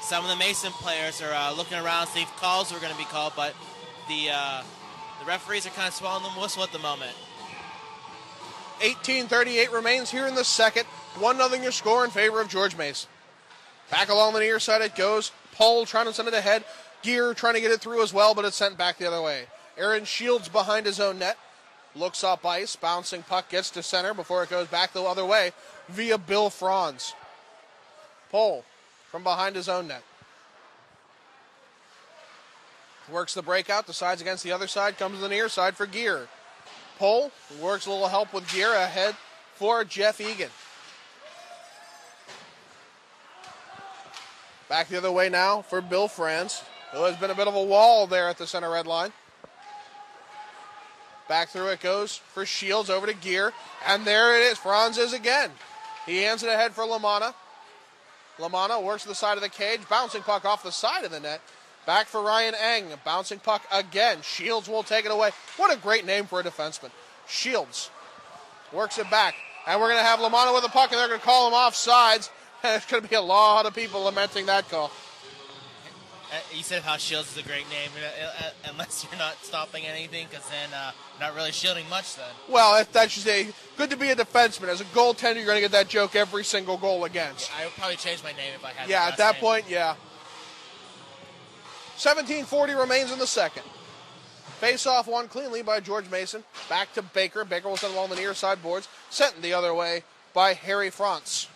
Some of the Mason players are looking around to see if calls are going to be called, but the referees are kind of swallowing the whistle at the moment. 18:38 remains here in the second. 1-0 your score in favor of George Mason. Back along the near side it goes. Pohl trying to send it ahead. Gear trying to get it through as well, but it's sent back the other way. Aaron Shields behind his own net. Looks up ice. Bouncing puck gets to center before it goes back the other way via Bill Franz. Pohl from behind his own net. Works the breakout. Decides against the other side. Comes to the near side for Gear. Pohl works a little help with Gear ahead for Jeff Egan. Back the other way now for Bill Franz, who has been a bit of a wall there at the center red line. Back through it goes for Shields over to Gear, and there it is. Franz is again. He hands it ahead for Lamanna. Lamanna works to the side of the cage, bouncing puck off the side of the net. Back for Ryan Eng, bouncing puck again. Shields will take it away. What a great name for a defenseman. Shields works it back, and we're going to have Lamanna with the puck, and they're going to call him offsides. There's going to be a lot of people lamenting that call. You said how Shields is a great name, unless you're not stopping anything, because then not really shielding much then. Well, that's just good to be a defenseman. As a goaltender, you're going to get that joke every single goal against. Yeah, I would probably change my name if I had. Yeah, at that name. point, yeah. 17:40 remains in the second. Face-off won cleanly by George Mason. Back to Baker. Baker will send along the near side boards. Sent the other way by Harry Franz.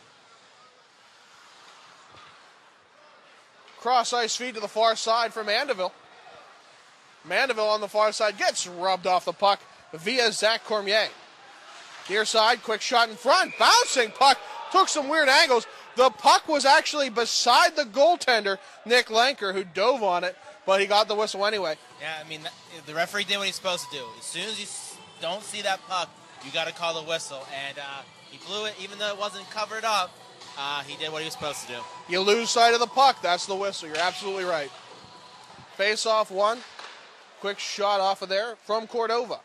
Cross-ice feed to the far side for Mandeville. Mandeville on the far side gets rubbed off the puck via Zach Cormier. Near side, quick shot in front. Bouncing puck. Took some weird angles. The puck was actually beside the goaltender, Nick Lanker, who dove on it, but he got the whistle anyway. Yeah, I mean, the referee did what he's supposed to do. As soon as you don't see that puck, you got to call the whistle. And he blew it, even though it wasn't covered up. He did what he was supposed to do. You lose sight of the puck, that's the whistle. You're absolutely right. Face-off won. Quick shot off of there from Cordova.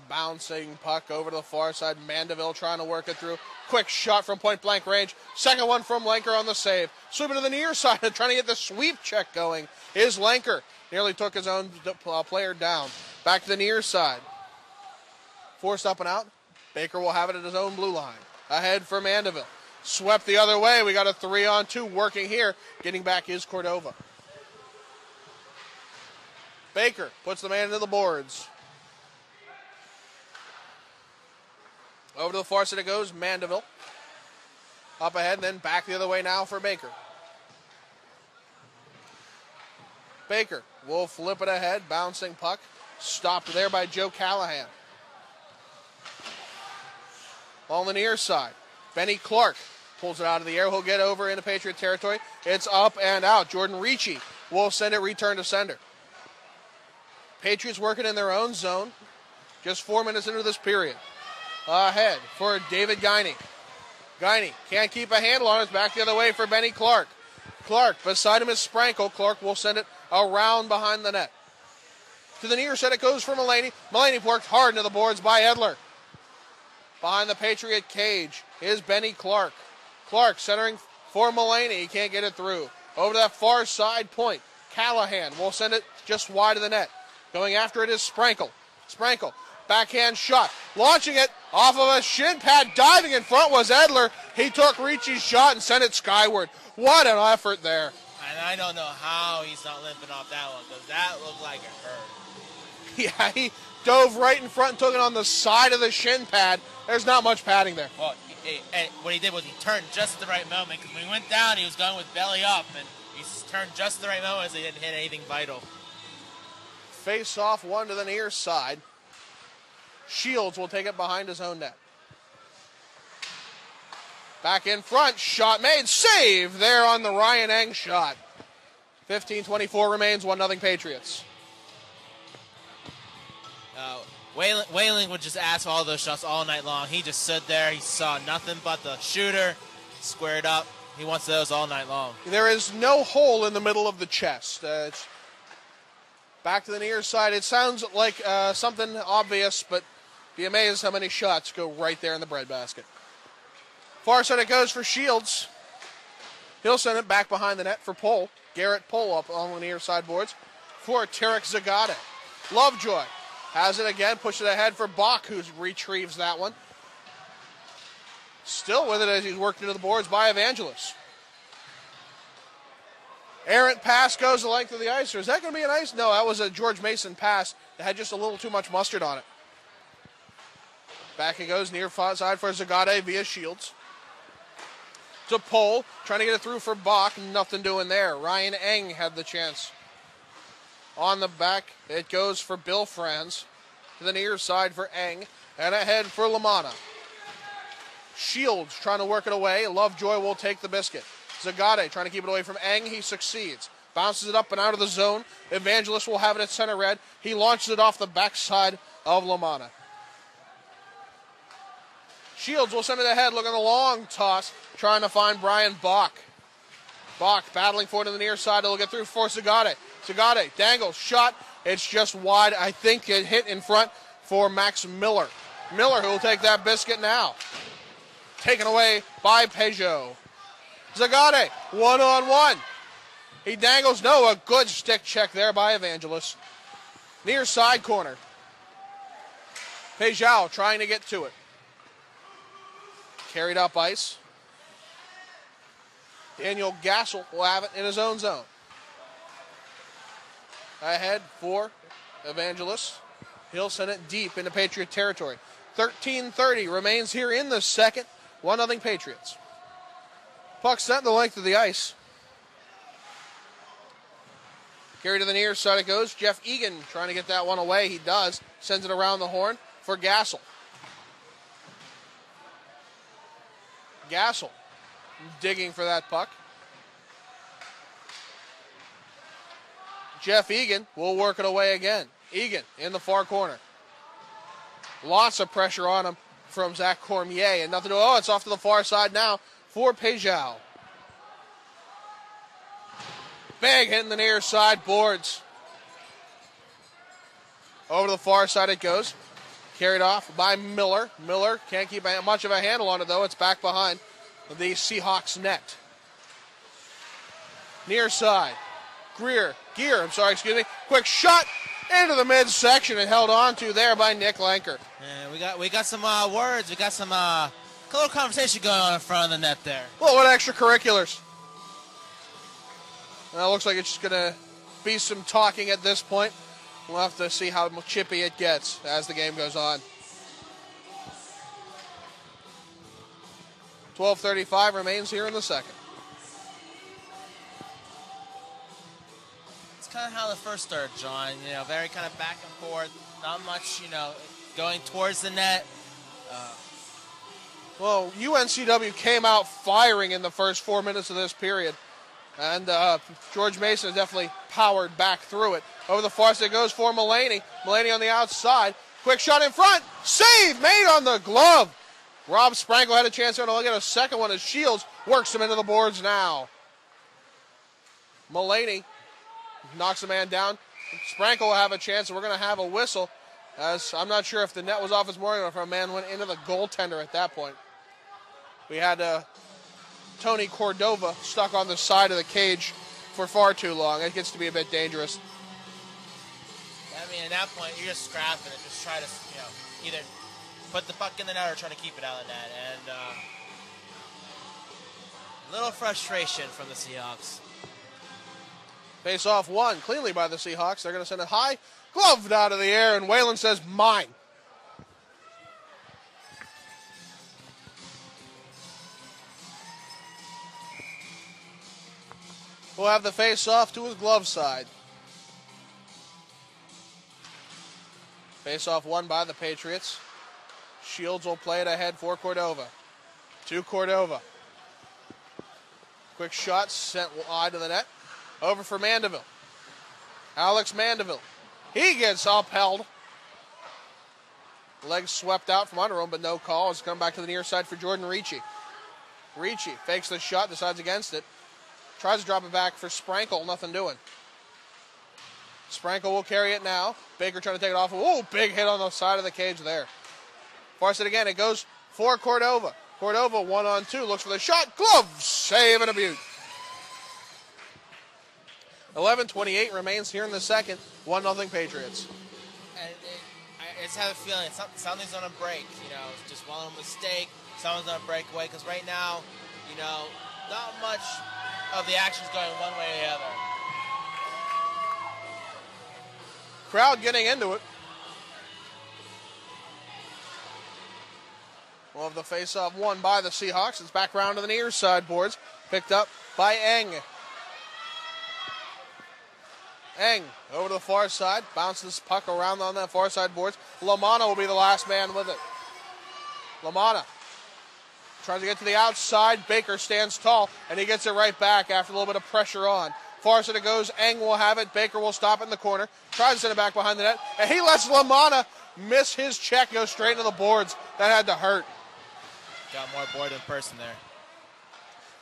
Bouncing puck over to the far side. Mandeville trying to work it through. Quick shot from point-blank range. Second one from Lanker on the save. Sweeping to the near side and trying to get the sweep check going is Lanker. Nearly took his own player down. Back to the near side. Forced up and out. Baker will have it at his own blue line. Ahead for Mandeville. Swept the other way. We got a 3-on-2 working here. Getting back is Cordova. Baker puts the man into the boards. Over to the far side it goes, Mandeville. Up ahead and then back the other way now for Baker. Baker will flip it ahead, bouncing puck. Stopped there by Joe Callahan. On the near side, Benny Clark pulls it out of the air. He'll get over into Patriot territory. It's up and out. Jordan Ricci will send it return to sender. Patriots working in their own zone. Just 4 minutes into this period. Ahead for David Guiney. Guiney can't keep a handle on it. It's back the other way for Benny Clark. Clark, beside him is Sprankle. Clark will send it around behind the net. To the near side it goes for Mulaney. Mulaney worked hard into the boards by Edler. Behind the Patriot cage is Benny Clark. Clark centering for Mulaney. He can't get it through. Over to that far side point. Callahan will send it just wide of the net. Going after it is Sprankle. Sprankle, backhand shot. Launching it off of a shin pad. Diving in front was Edler. He took Ricci's shot and sent it skyward. What an effort there. And I don't know how he's not limping off that one, because that looked like it hurt. Yeah, he dove right in front and took it on the side of the shin pad. There's not much padding there. Well, and what he did was he turned just at the right moment, because when he went down, he was going with belly up, and he turned just at the right moment, so he didn't hit anything vital. Face off one to the near side. Shields will take it behind his own net. Back in front, shot made, save there on the Ryan Eng shot. 15:24 remains, 1-0 Patriots. Whaling would just ask for all those shots all night long. He just stood there. He saw nothing but the shooter, squared up. He wants those all night long. There is no hole in the middle of the chest. It's back to the near side. It sounds like something obvious, but be amazed how many shots go right there in the breadbasket. Far side it goes for Shields. He'll send it back behind the net for Pohl. Garrett Pohl up on the near side boards for Tarek Zagate. Lovejoy Has it again, pushes it ahead for Bach, who retrieves that one. Still with it as he's worked into the boards by Evangelos. Errant pass goes the length of the ice. Or is that going to be an ice? No, that was a George Mason pass that had just a little too much mustard on it. Back it goes near side for Zagade via Shields. To Pole, trying to get it through for Bach. Nothing doing there. Ryan Eng had the chance. On the back, it goes for Bill Franz. To the near side for Eng. And ahead for Lamanna. Shields trying to work it away. Lovejoy will take the biscuit. Zagade trying to keep it away from Eng. He succeeds. Bounces it up and out of the zone. Evangelos will have it at center red. He launches it off the backside of Lamanna. Shields will send it ahead, looking a long toss, trying to find Brian Bach. Bach battling for it to the near side. It'll get through for Zagade. Zagade dangles, shot. It's just wide. I think it hit in front for Max Miller. Miller who will take that biscuit now. Taken away by Peugeot. Zagade, one-on-one. He dangles. No, a good stick check there by Evangelos. Near side corner. Peugeot trying to get to it. Carried up ice. Daniel Gassel will have it in his own zone. Ahead for Evangelos. He'll send it deep into Patriot territory. 13:30 remains here in the second. 1-0 Patriots. Puck sent the length of the ice. Carry to the near side it goes. Jeff Egan trying to get that one away. He does. Sends it around the horn for Gassel. Gassel digging for that puck. Jeff Egan will work it away again. Egan in the far corner. Lots of pressure on him from Zach Cormier. And nothing to... Oh, it's off to the far side now for Peugeot. Big hit in the near side boards. Over to the far side it goes. Carried off by Miller. Miller can't keep much of a handle on it, though. It's back behind the Seahawks net. Near side. Quick shot into the midsection and held on to there by Nick Lanker. Yeah, we got some words. We got some little conversation going on in front of the net there. Well, what extracurriculars? Well, it looks like it's just going to be some talking at this point. We'll have to see how chippy it gets as the game goes on. 12:35 remains here in the second. It's kind of how the first started, John. You know, very kind of back and forth. Not much, going towards the net. Well, UNCW came out firing in the first 4 minutes of this period. And George Mason definitely powered back through it. Over the far side it goes for Mulaney. Mulaney on the outside. Quick shot in front. Save made on the glove. Rob Sprankle had a chance there, and he'll get a second one as Shields works him into the boards now. Mulaney knocks the man down. Sprankle will have a chance, and we're going to have a whistle, as I'm not sure if the net was off this morning or if a man went into the goaltender at that point. We had Tony Cordova stuck on the side of the cage for far too long. It gets to be a bit dangerous. I mean, at that point, you're just scrapping it. Just try to, either put the puck in the net or try to keep it out of the net. And a little frustration from the Seahawks. Face off one cleanly by the Seahawks. They're going to send it high, gloved out of the air, and Whalen says, mine. We'll have the face-off to his glove side. Face-off won by the Patriots. Shields will play it ahead for Cordova. To Cordova. Quick shot sent wide to the net. Over for Mandeville. Alex Mandeville. He gets upheld. Legs swept out from under him, but no call. It's come back to the near side for Jordan Ricci. Ricci fakes the shot, decides against it. Tries to drop it back for Sprankle, nothing doing. Sprankle will carry it now. Baker trying to take it off. Ooh, big hit on the side of the cage there. Force it again. It goes for Cordova. Cordova 1-on-2. Looks for the shot. Glove save and a beaut. 11:28 remains here in the second. 1-0 Patriots. And just have a feeling something's going to break. You know, just one mistake, someone's going to break away. Because right now, you know, not much of the action's going one way or the other. Crowd getting into it. We'll have the face-off won by the Seahawks. It's back around to the near side boards. Picked up by Eng. Eng over to the far side. Bounces puck around on that far side boards. Lamanna will be the last man with it. Lamanna tries to get to the outside. Baker stands tall, and he gets it right back after a little bit of pressure on. Far side it goes. Eng will have it. Baker will stop it in the corner. Tries to send it back behind the net. And he lets Lamanna miss his check, go straight into the boards. That had to hurt. Got more board than person there.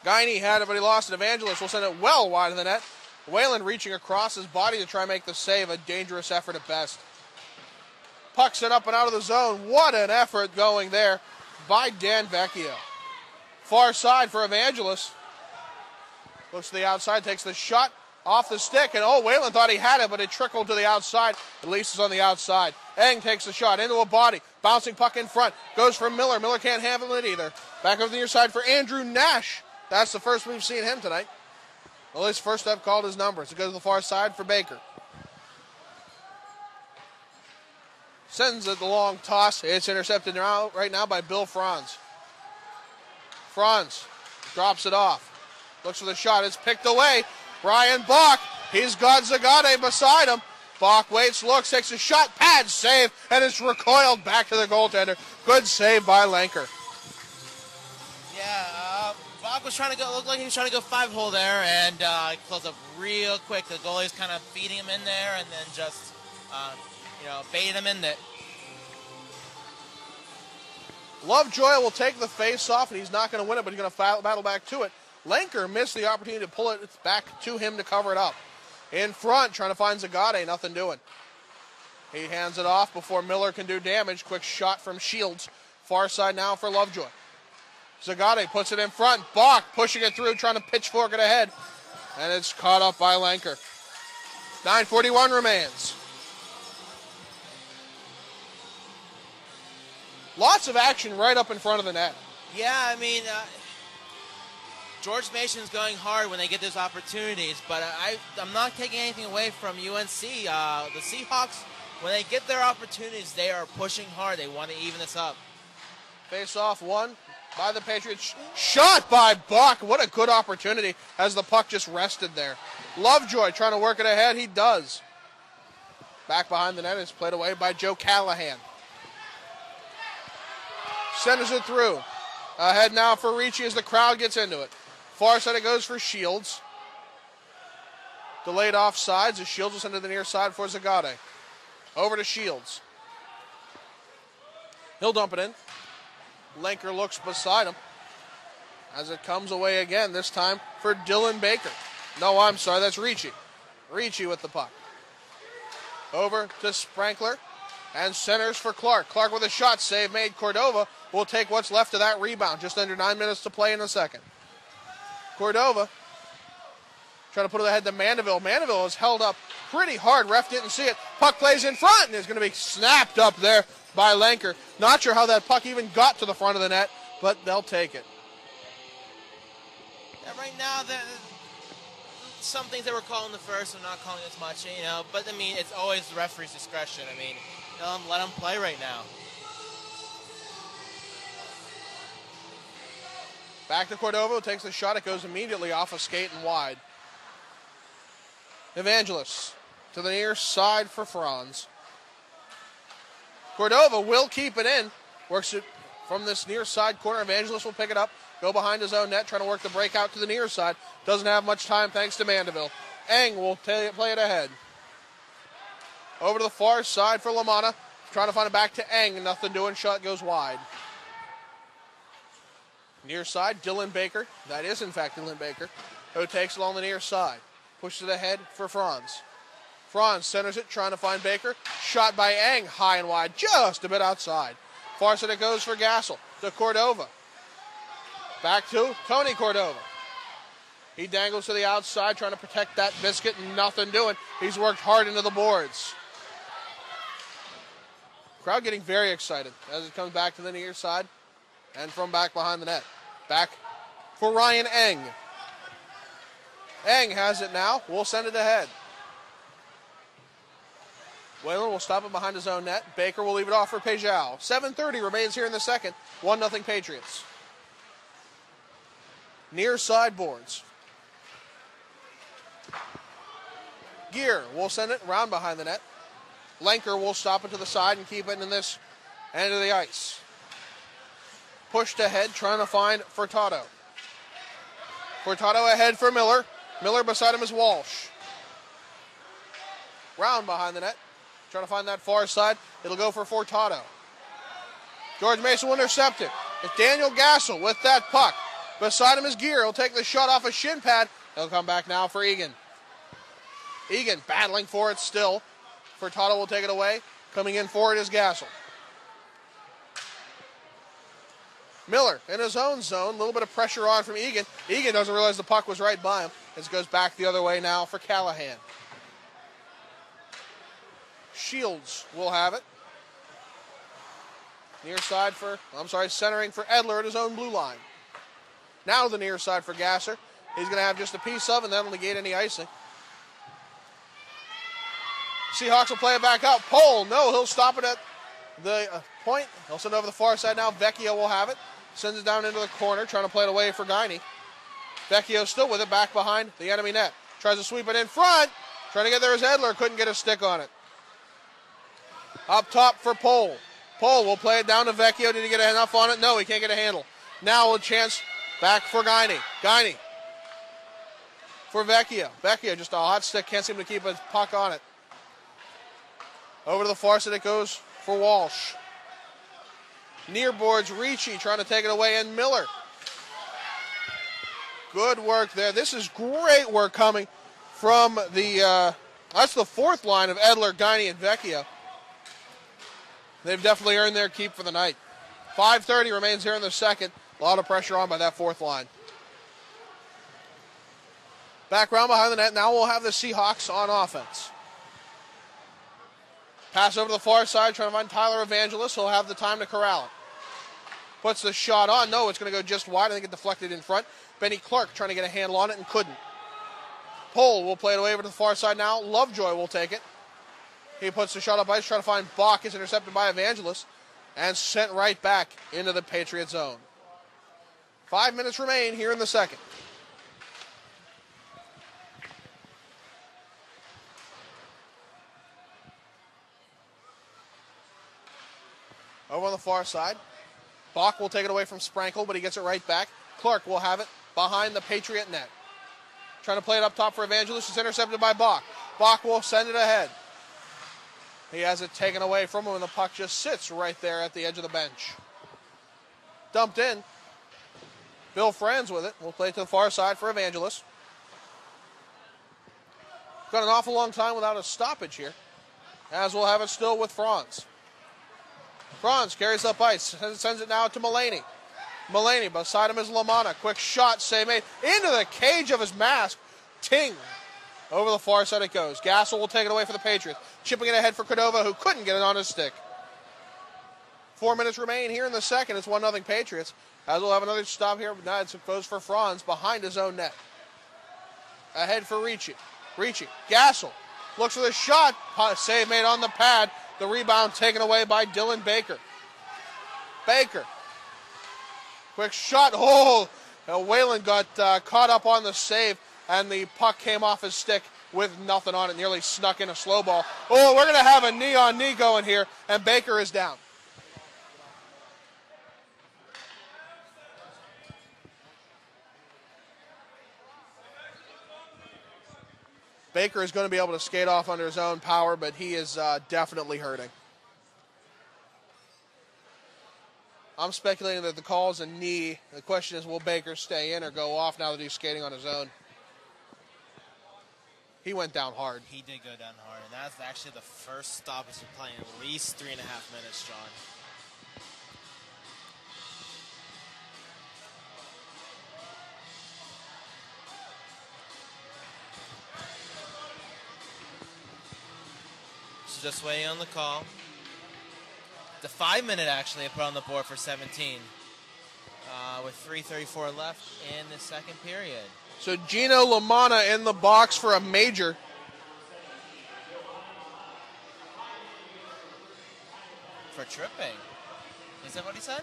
Guiney had it, but he lost it. Evangelist will send it well wide of the net. Whalen reaching across his body to try and make the save. A dangerous effort at best. Puck sent up and out of the zone. What an effort going there by Dan Vecchio. Far side for Evangelist. Looks to the outside, takes the shot off the stick, and Whalen thought he had it, but it trickled to the outside. At least it's on the outside. Eng takes the shot into a body. Bouncing puck in front. Goes for Miller. Miller can't handle it either. Back over the near side for Andrew Nash. That's the first we've seen him tonight. Well, his first I've called his numbers. It goes to the far side for Baker. Sends it the long toss. It's intercepted now, right now by Bill Franz. Franz drops it off. Looks for the shot. It's picked away. Brian Bach. He's got Zagade beside him. Bach waits, looks, takes a shot, pad, save, and it's recoiled back to the goaltender. Good save by Lanker. Yeah, Bach was trying to go, looked like he was trying to go 5-hole there, and closed up real quick. The goalie's kind of feeding him in there, and then just, baited him in there. Lovejoy will take the face off, and he's not going to win it, but he's going to battle back to it. Lanker missed the opportunity to pull it back to him to cover it up. In front, trying to find Zagade, nothing doing. He hands it off before Miller can do damage. Quick shot from Shields. Far side now for Lovejoy. Zagade puts it in front. Bach pushing it through, trying to pitchfork it ahead. And it's caught up by Lanker. 9:41 remains. Lots of action right up in front of the net. Yeah, I mean, George Mason's going hard when they get those opportunities, but I'm not taking anything away from UNC. The Seahawks, when they get their opportunities, they are pushing hard. They want to even this up. Face-off won by the Patriots. Shot by Bach. What a good opportunity as the puck just rested there. Lovejoy trying to work it ahead. He does. Back behind the net is played away by Joe Callahan. Sends it through. Ahead now for Ricci as the crowd gets into it. Far side it goes for Shields. Delayed offsides as Shields will send it to the near side for Zagade. Over to Shields. He'll dump it in. Lanker looks beside him as it comes away again, this time for Dylan Baker. No, I'm sorry, that's Ricci. Ricci with the puck. Over to Sprankler and centers for Clark. Clark with a shot save made. Cordova will take what's left of that rebound. Just under 9 minutes to play in the second. Cordova trying to put it ahead to Mandeville. Mandeville is held up pretty hard. Ref didn't see it. Puck plays in front and is going to be snapped up there by Lanker. Not sure how that puck even got to the front of the net, but they'll take it. Yeah, right now, some things that we're calling the first, we're not calling as much, but I mean, it's always the referee's discretion. I mean, let them play right now. Back to Cordova, takes the shot. It goes immediately off a skate and wide. Evangelist to the near side for Franz. Cordova will keep it in. Works it from this near side corner. Evangelist will pick it up. Go behind his own net, trying to work the breakout to the near side. Doesn't have much time thanks to Mandeville. Eng will play it ahead. Over to the far side for Lamanna. Trying to find it back to Eng. Nothing doing. Shot goes wide. Near side, Dylan Baker. That is, in fact, Dylan Baker, who takes it along the near side. Pushes it ahead for Franz. Franz centers it, trying to find Baker. Shot by Eng, high and wide, just a bit outside. Far side it goes for Gassel to Cordova. Back to Tony Cordova. He dangles to the outside, trying to protect that biscuit. Nothing doing. He's worked hard into the boards. Crowd getting very excited as it comes back to the near side and from back behind the net. Back for Ryan Eng. Eng has it now. We'll send it ahead. Whalen will stop it behind his own net. Baker will leave it off for Pejao. 7:30 remains here in the second. 1-0 Patriots. Near side boards. Gear will send it round behind the net. Lenker will stop it to the side and keep it in this end of the ice. Pushed ahead, trying to find Furtado. Furtado ahead for Miller. Miller beside him is Walsh. Round behind the net. Trying to find that far side. It'll go for Furtado. George Mason will intercept it. It's Daniel Gassel with that puck. Beside him is Gear. He'll take the shot off a shin pad. He'll come back now for Egan. Egan battling for it still. Furtado will take it away. Coming in for it is Gassel. Miller in his own zone. A little bit of pressure on from Egan. Egan doesn't realize the puck was right by him. As it goes back the other way now for Callahan. Shields will have it. Centering for Edler at his own blue line. Now the near side for Gasser. He's going to have just a piece of, and that'll negate any icing. Seahawks will play it back out. Pole, no, he'll stop it at the point. He'll send it over the far side now. Vecchio will have it. Sends it down into the corner, trying to play it away for Guiney. Vecchio still with it, back behind the enemy net. Tries to sweep it in front. Trying to get there is Edler, couldn't get a stick on it. Up top for Pole. Pole will play it down to Vecchio. Did he get enough on it? No, he can't get a handle. Now a chance back for Guiney. Guiney for Vecchio. Vecchio just a hot stick. Can't seem to keep a puck on it. Over to the far side it goes for Walsh. Near boards Ricci trying to take it away, and Miller. Good work there. This is great work coming from that's the fourth line of Edler, Guiney, and Vecchio. They've definitely earned their keep for the night. 5:30 remains here in the second. A lot of pressure on by that fourth line. Back round behind the net. Now we'll have the Seahawks on offense. Pass over the far side, trying to find Tyler Evangelist. He'll have the time to corral it. Puts the shot on. No, it's going to go just wide. I think it deflected in front. Benny Clark trying to get a handle on it and couldn't. Pole will play it away over to the far side now. Lovejoy will take it. He puts the shot up ice, trying to find Bach. Is intercepted by Evangelist and sent right back into the Patriot zone. 5 minutes remain here in the second. Over on the far side, Bach will take it away from Sprankle, but he gets it right back. Clark will have it behind the Patriot net. Trying to play it up top for Evangelist. It's intercepted by Bach. Bach will send it ahead. He has it taken away from him, and the puck just sits right there at the edge of the bench. Dumped in. Bill Franz with it. We'll play it to the far side for Evangelist. Got an awful long time without a stoppage here, as we'll have it still with Franz. Franz carries up ice, sends it now to Mulaney. Mulaney, beside him is Lamanna. Quick shot, save made. Into the cage of his mask. Ting. Over the far side it goes. Gassel will take it away for the Patriots. Chipping it ahead for Cordova, who couldn't get it on his stick. 4 minutes remain here in the second. It's 1-0 Patriots. As we'll have another stop here. Now it goes for Franz behind his own net. Ahead for Ricci. Gassel looks for the shot. Save made on the pad. The rebound taken away by Dylan Baker. Quick shot. Oh, Whalen got caught up on the save, and the puck came off his stick with nothing on it. Nearly snuck in a slow ball. Oh, we're going to have a knee-on-knee going here, and Baker is down. Baker is going to be able to skate off under his own power, but he is definitely hurting. I'm speculating that the call is a knee. The question is, will Baker stay in or go off now that he's skating on his own? He went down hard. He did go down hard, and that's actually the first stoppage we're playing in at least 3.5 minutes, John. So just waiting on the call. The 5-minute actually they put on the board for 17 with 3:34 left in the second period. So Gino Lamanna in the box for a major. For tripping. Is that what he said?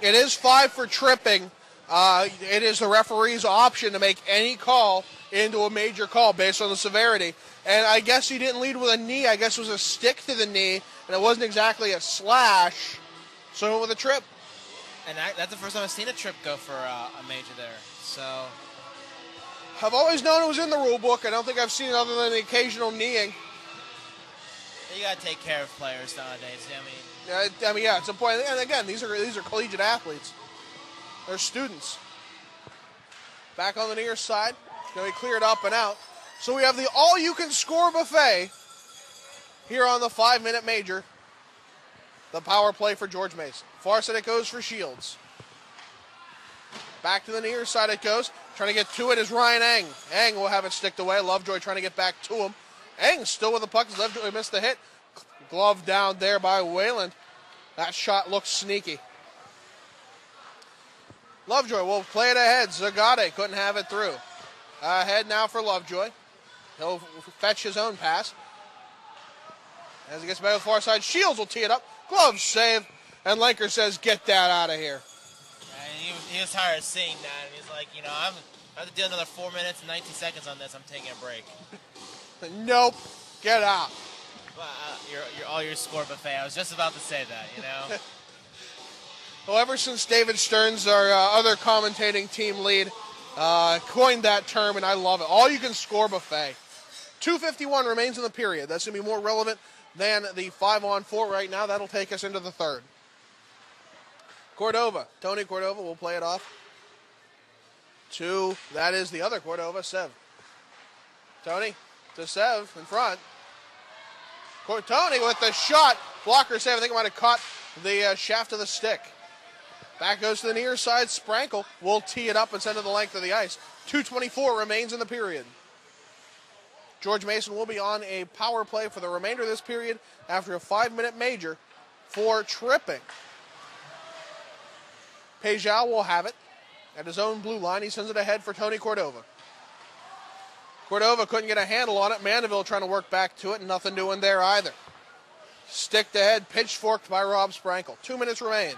It is 5 for tripping. It is the referee's option to make any call into a major call based on the severity. And I guess he didn't lead with a knee. I guess it was a stick to the knee, and it wasn't exactly a slash. So he went with a trip. And that's the first time I've seen a trip go for a major there. So I've always known it was in the rule book. I don't think I've seen it other than the occasional kneeing. you got to take care of players nowadays. Yeah, it's important. And again, these are collegiate athletes. They're students. Back on the near side. It's going to be cleared up and out. So we have the all-you-can-score buffet here on the 5-minute major. The power play for George Mason. Far side it goes for Shields. Back to the near side it goes. Trying to get to it is Ryan Eng. Eng will have it sticked away. Lovejoy trying to get back to him. Eng still with the puck. Lovejoy missed the hit. Glove down there by Wayland. That shot looks sneaky. Lovejoy will play it ahead. Zagate couldn't have it through. Ahead now for Lovejoy. He'll fetch his own pass. As he gets back to the far side, Shields will tee it up. Glove save. And Lenker says, get that out of here. He was tired of seeing that. And he's like, I have to do another 4 minutes and 19 seconds on this. I'm taking a break. Nope. Get out. Your score buffet. I was just about to say that, Well, ever since David Stearns, our other commentating team lead, coined that term, and I love it. All you can score buffet. 2:51 remains in the period. That's going to be more relevant than the 5-on-4 right now. That'll take us into the third. Cordova. Tony Cordova will play it off to, that is the other Cordova, Sev. Tony to Sev in front. Tony with the shot. Blocker save. I think he might have caught the shaft of the stick. Back goes to the near side. Sprankle will tee it up and send it the length of the ice. 2:24 remains in the period. George Mason will be on a power play for the remainder of this period after a 5-minute major for tripping. Pejao will have it at his own blue line. He sends it ahead for Tony Cordova. Cordova couldn't get a handle on it. Mandeville trying to work back to it. Nothing doing there either. Stick to head, pitchforked by Rob Sprankle. 2 minutes remain.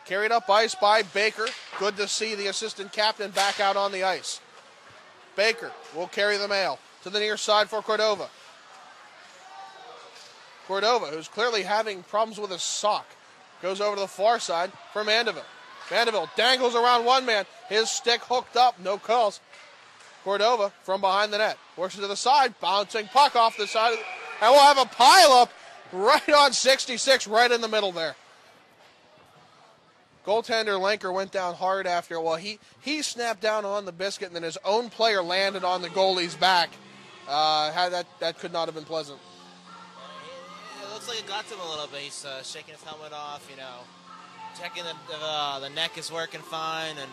Carried up ice by Baker. Good to see the assistant captain back out on the ice. Baker will carry the mail to the near side for Cordova. Cordova, who's clearly having problems with his sock, goes over to the far side for Mandeville. Mandeville dangles around one man. His stick hooked up, no calls. Cordova from behind the net. Works it to the side, bouncing puck off the side. And we'll have a pile-up right on 66, right in the middle there. Goaltender Lenker went down hard after. Well, he snapped down on the biscuit, and then his own player landed on the goalie's back. That could not have been pleasant. It looks like it got to him a little bit. He's shaking his helmet off, checking the neck is working fine, and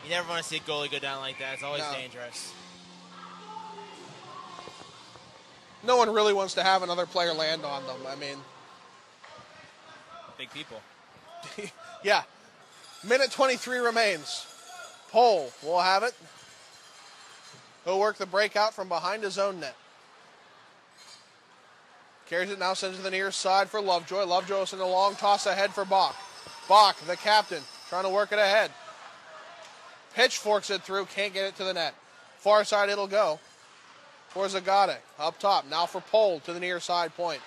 you never want to see a goalie go down like that. It's always dangerous. No one really wants to have another player land on them. I mean, big people. Yeah. Minute 23 remains. Pohl will have it. He'll work the breakout from behind his own net. Carries it now, sends it to the near side for Lovejoy. Lovejoy will send a long toss ahead for Bach. Bach, the captain, trying to work it ahead. Pitchforks it through, can't get it to the net. Far side it'll go for Zagate. Up top, now for Pohl to the near side point.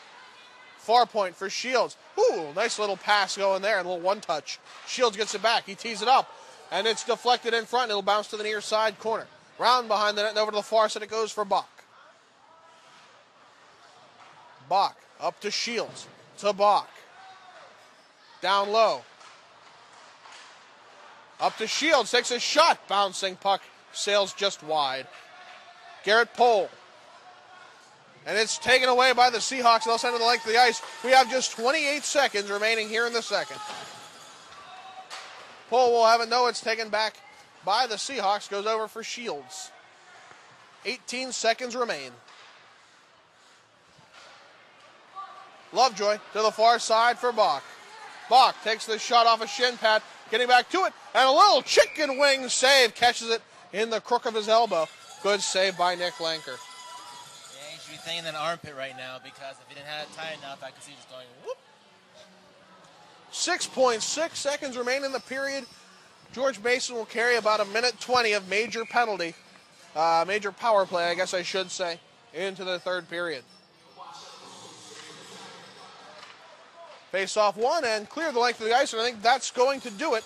Far point for Shields. Ooh, nice little pass going there, and a little one-touch. Shields gets it back. He tees it up, and it's deflected in front. It'll bounce to the near side corner. Round behind the net and over to the far side it goes for Bach. Bach up to Shields. To Bach. Down low. Up to Shields. Takes a shot. Bouncing puck. Sails just wide. Garrett Pohl. And it's taken away by the Seahawks. They'll send it the length of the ice. We have just 28 seconds remaining here in the second. pull will have it. No, it's taken back by the Seahawks. Goes over for Shields. 18 seconds remain. Lovejoy to the far side for Bach. Bach takes the shot off a shin pad, getting back to it, and a little chicken wing save. Catches it in the crook of his elbow. Good save by Nick Lanker. Yeah, he should be thinking an armpit right now, because if he didn't have it tight enough, I could see just going whoop. 6.6 seconds remain in the period. George Mason will carry about 1:20 of major penalty, major power play, I guess I should say, into the third period. Face off one and clear the length of the ice, and I think that's going to do it.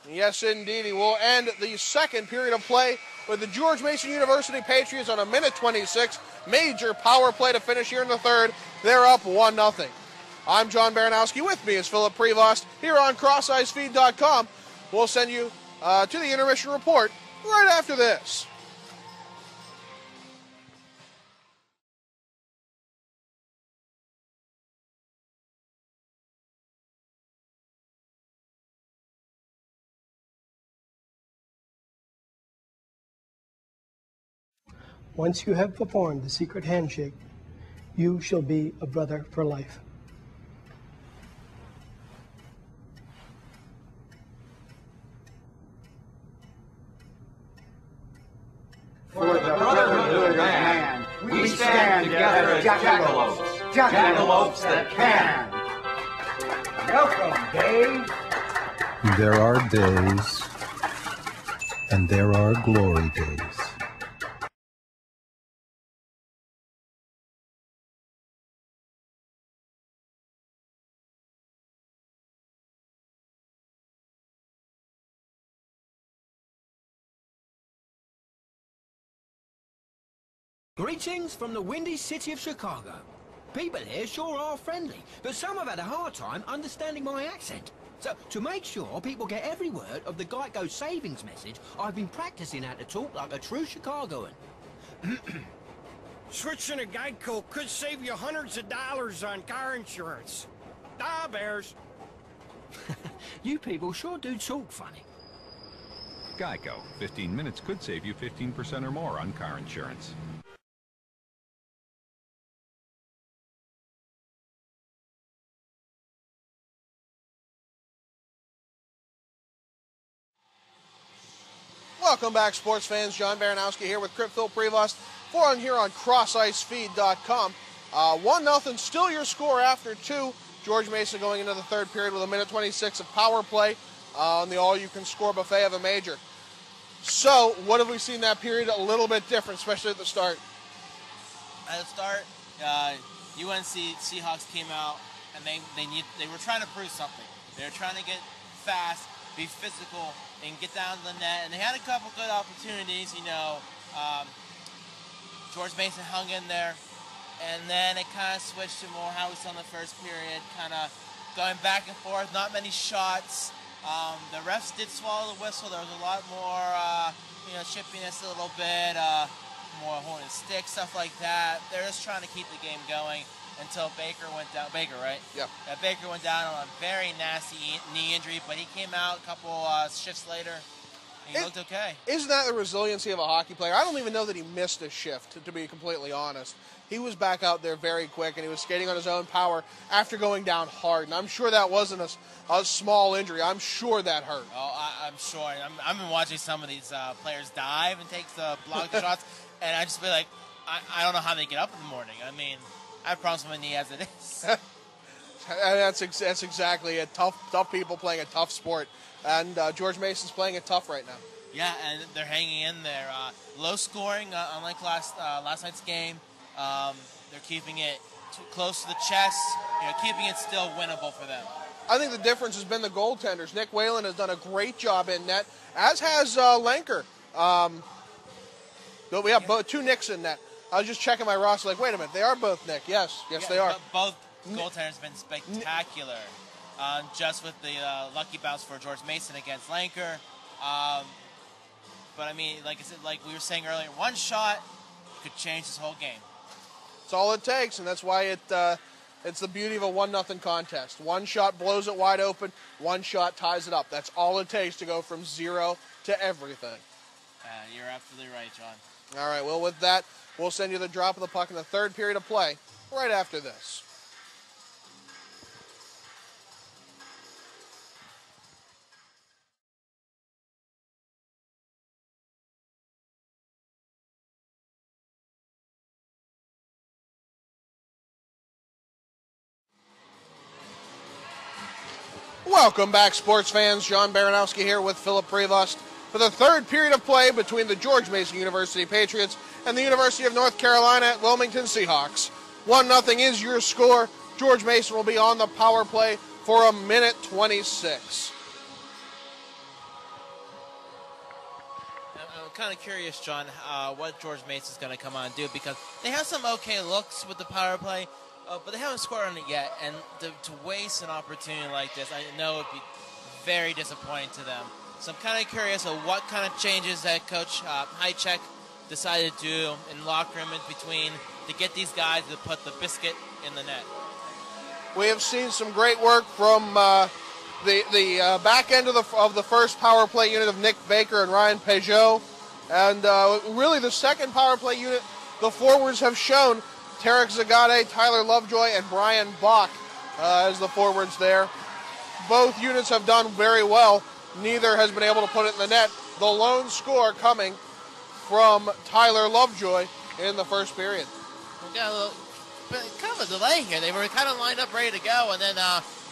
Yes, indeed. He will end the second period of play with the George Mason University Patriots on 1:26. Major power play to finish here in the third. They're up 1-0. I'm John Baranowski. With me is Phillip Prevost here on CrossIceFeed.com. We'll send you to the intermission report right after this. Once you have performed the secret handshake, you shall be a brother for life. For the brotherhood of man, we stand together as jackalopes, jackalopes that can. Welcome, Dave. There are days, and there are glory days. Greetings from the windy city of Chicago. People here sure are friendly, but some have had a hard time understanding my accent. So, to make sure people get every word of the Geico savings message, I've been practicing how to talk like a true Chicagoan. Switching to Geico could save you hundreds of dollars on car insurance. Ah, Bears. You people sure do talk funny. Geico. 15 minutes could save you 15% or more on car insurance. Welcome back, sports fans. John Baranowski here with Phillip Prevost here on CrossIceFeed.com. 1-0, still your score after two. George Mason going into the third period with 1:26 of power play on the all-you-can-score buffet of a major. So, what have we seen that period a little bit different, especially at the start? At the start, UNC Seahawks came out, and they were trying to prove something. They were trying to get fast, be physical, and get down to the net. And they had a couple good opportunities, George Mason hung in there. And then it kind of switched to more how we saw in the first period, kind of going back and forth, not many shots. The refs did swallow the whistle. There was a lot more, chippiness a little bit, more holding stick, stuff like that. They're just trying to keep the game going until Baker went down. Baker, right? Yeah. Baker went down on a very nasty knee injury, but he came out a couple shifts later. And he looked okay. Isn't that the resiliency of a hockey player? I don't even know that he missed a shift, to be completely honest. He was back out there very quick, and he was skating on his own power after going down hard. And I'm sure that wasn't a small injury. I'm sure that hurt. Oh, I'm sure. I've been watching some of these players dive and take the block the shots, and I just feel like, I don't know how they get up in the morning. I mean, I have problems with my knee as it is. That's exactly it. Tough people playing a tough sport. And George Mason's playing it tough right now. Yeah, and they're hanging in there. Low scoring, unlike last night's game. They're keeping it too close to the chest, keeping it still winnable for them. I think the difference has been the goaltenders. Nick Whalen has done a great job in net, as has Lanker. We have both two Nicks in net. I was just checking my roster, like, wait a minute, they are both Nick. Yes, they are. Both goaltenders have been spectacular. Just with the lucky bounce for George Mason against Lanker. But I mean, like I said, like we were saying earlier, one shot could change this whole game. That's all it takes, and that's why It's the beauty of a 1-0 contest. One shot blows it wide open, one shot ties it up. That's all it takes to go from 0 to everything. You're absolutely right, John. All right, well, with that, we'll send you the drop of the puck in the third period of play right after this. Welcome back, sports fans. John Baranowski here with Phillip Prevost for the third period of play between the George Mason University Patriots and the University of North Carolina at Wilmington Seahawks. 1-0 is your score. George Mason will be on the power play for a minute 26. I'm kind of curious, John, what George Mason's going to come on and do, because they have some okay looks with the power play, but they haven't scored on it yet, and to waste an opportunity like this, I know it would be very disappointing to them. So I'm kind of curious of what kind of changes that Coach Hychek decided to do in the locker room in between to get these guys to put the biscuit in the net. We have seen some great work from the back end of the first power play unit of Nick Baker and Ryan Peugeot, and really the second power play unit, the forwards have shown Tarek Zagade, Tyler Lovejoy, and Brian Bach as the forwards there. Both units have done very well. Neither has been able to put it in the net. The lone score coming from Tyler Lovejoy in the first period. We got a little, kind of a delay here. They were kind of lined up ready to go, and then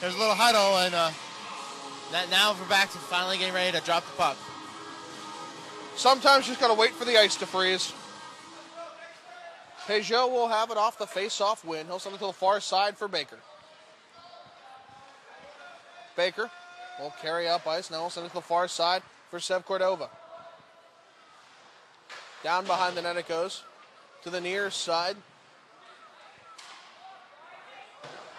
there's a little huddle, and now we're back to finally getting ready to drop the puck. Sometimes you just got to wait for the ice to freeze. Peugeot will have it off the face-off win. He'll send it to the far side for Baker. Baker will carry up ice. Now we'll send it to the far side for Sev Cordova. Down behind the net it goes to the near side.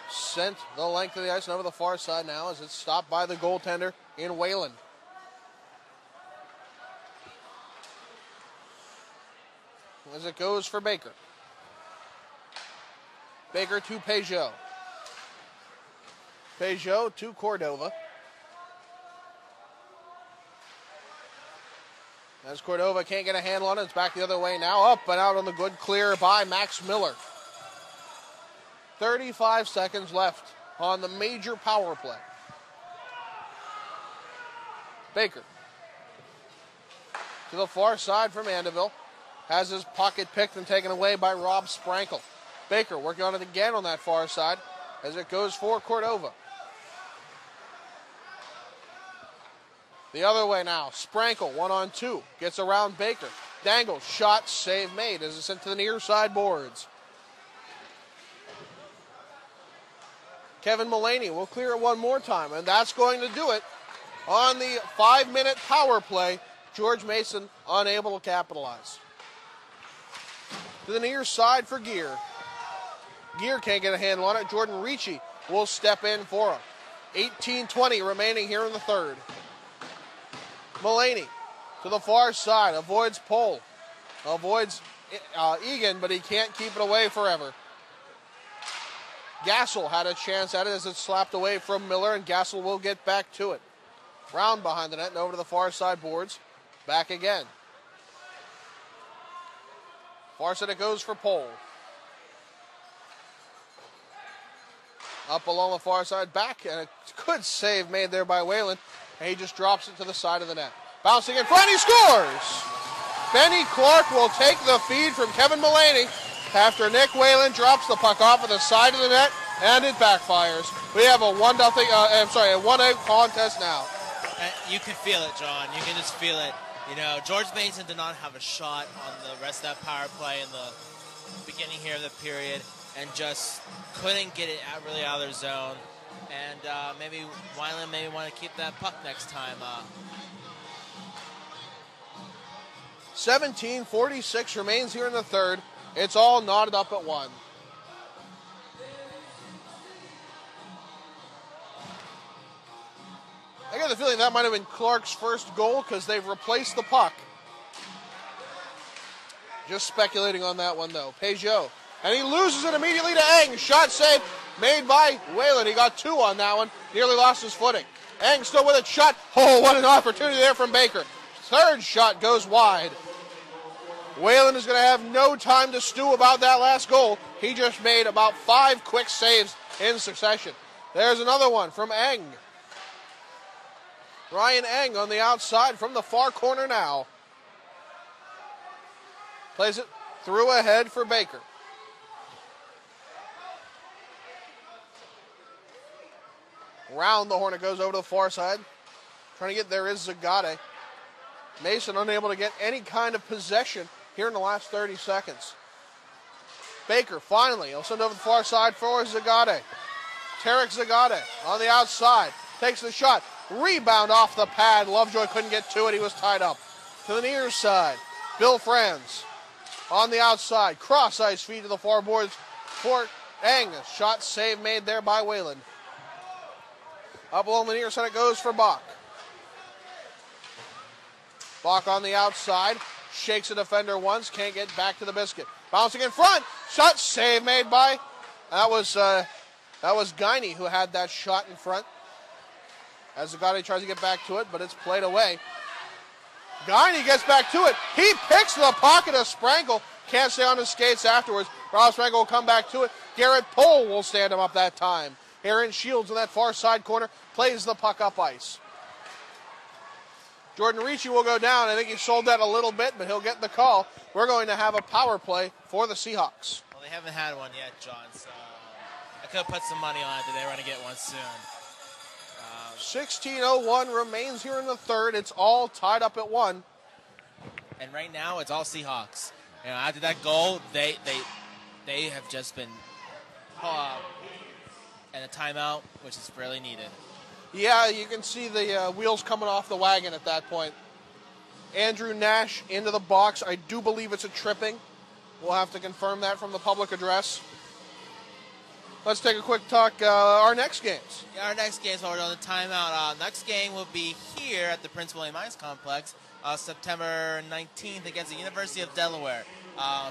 Sent the length of the ice and over the far side now as it's stopped by the goaltender in Wayland. As it goes for Baker. Baker to Peugeot. Peugeot to Cordova. As Cordova can't get a handle on it, it's back the other way now. Up and out on the good clear by Max Miller. 35 seconds left on the major power play. Baker to the far side for Mandeville. Has his pocket picked and taken away by Rob Sprankle. Baker working on it again on that far side as it goes for Cordova. The other way now. Sprankle, 1-on-2. Gets around Baker. Dangles, shot, save made as it's sent to the near side boards. Kevin Mullaney will clear it one more time, and that's going to do it on the 5-minute power play. George Mason unable to capitalize. To the near side for Gear. Gear can't get a handle on it. Jordan Ricci will step in for him. 18:20 remaining here in the third. Mullaney to the far side, avoids Pohl. Avoids Egan, but he can't keep it away forever. Gassel had a chance at it as it slapped away from Miller, and Gassel will get back to it. Round behind the net and over to the far side boards. Back again. Far side it goes for Pohl. Up along the far side, back, and a good save made there by Wayland. And he just drops it to the side of the net. Bouncing in front, he scores! Benny Clark will take the feed from Kevin Mullaney after Nick Wayland drops the puck off of the side of the net, and it backfires. We have a 1-8 contest now. You can feel it, John. You can just feel it. You know, George Mason did not have a shot on the rest of that power play in the beginning here of the period, and just couldn't get it really out of their zone. And maybe Wayland want to keep that puck next time. 17:46 remains here in the third. It's all knotted up at 1. I get the feeling that might have been Clark's first goal because they've replaced the puck. Just speculating on that one, though. Peugeot. And he loses it immediately to Eng. Shot save made by Whalen. He got 2 on that one. Nearly lost his footing. Eng still with a shot. Oh, what an opportunity there from Baker. Third shot goes wide. Whalen is going to have no time to stew about that last goal. He just made about 5 quick saves in succession. There's another one from Eng. Ryan Eng on the outside from the far corner now. Plays it through ahead for Baker. Round the horn, it goes over to the far side. Trying to get there is Zagate. Mason unable to get any kind of possession here in the last 30 seconds. Baker finally, he'll send over the far side for Zagate. Tarek Zagate on the outside, takes the shot. Rebound off the pad. Lovejoy couldn't get to it, he was tied up. To the near side, Bill Franz on the outside. Cross ice feed to the far boards for Eng. Shot save made there by Whalen. Up along the near side it goes for Bach. Bach on the outside. Shakes a defender once. Can't get back to the biscuit. Bouncing in front. Shot save made by... That was Guiney who had that shot in front. As Zagate tries to get back to it, but it's played away. Guiney gets back to it. He picks the pocket of Sprankle. Can't stay on his skates afterwards. Rob Sprankle will come back to it. Garrett Pohl will stand him up that time. Aaron Shields in that far side corner plays the puck up ice. Jordan Ricci will go down. I think he sold that a little bit, but he'll get the call. We're going to have a power play for the Seahawks. Well, they haven't had one yet, John, so I could have put some money on it that they were going to get one soon. 16:01 remains here in the third. It's all tied up at 1. And right now, it's all Seahawks. You know, after that goal, they have just been and a timeout, which is really needed. Yeah, you can see the wheels coming off the wagon at that point. Andrew Nash into the box. I do believe it's a tripping. We'll have to confirm that from the public address. Let's take a quick talk. Our next games. Yeah, our next games while we're on the timeout. Next game will be here at the Prince William Ice Complex, September 19th against the University of Delaware.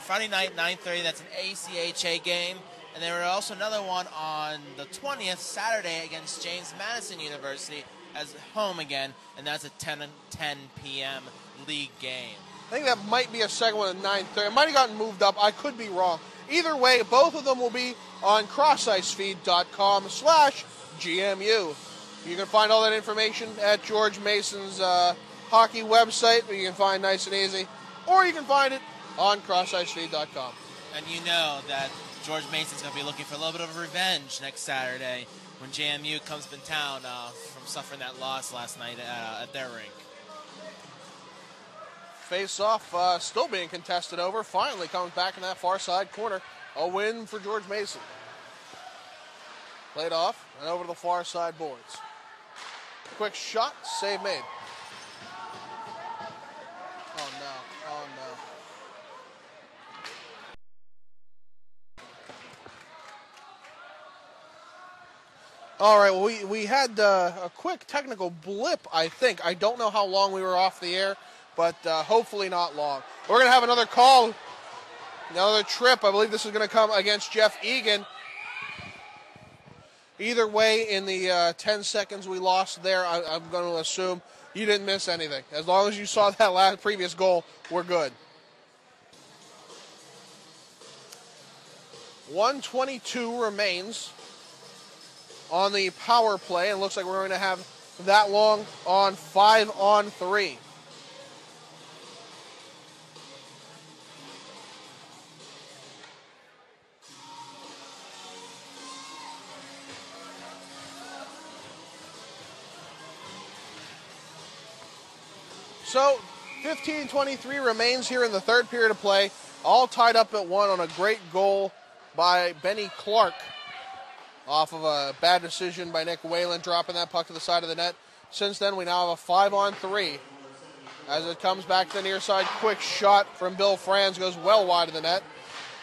Friday night, 9:30. That's an ACHA game. And there was also another one on the 20th, Saturday, against James Madison University as home again, and that's a 10 p.m. league game. I think that might be a second one at 9:30. It might have gotten moved up. I could be wrong. Either way, both of them will be on crossicefeed.com/GMU. You can find all that information at George Mason's hockey website, where you can find nice and easy, or you can find it on crossicefeed.com. And you know that George Mason's going to be looking for a little bit of revenge next Saturday when JMU comes to town from suffering that loss last night at their rink. Face-off still being contested over. Finally comes back in that far side corner. A win for George Mason. Played off and over to the far side boards. Quick shot, save made. Oh no, oh no. All right, well, we had a quick technical blip, I think. I don't know how long we were off the air, but hopefully not long. We're going to have another call, another trip. I believe this is going to come against Jeff Egan. Either way, in the 10 seconds we lost there, I'm going to assume you didn't miss anything. As long as you saw that previous goal, we're good. 1:22 remains on the power play, and it looks like we're going to have that long on 5-on-3. So 15:23 remains here in the third period of play, all tied up at 1 on a great goal by Benny Clark. Off of a bad decision by Nick Whalen, dropping that puck to the side of the net. Since then, we now have a 5-on-3. As it comes back to the near side, quick shot from Bill Franz goes well wide of the net.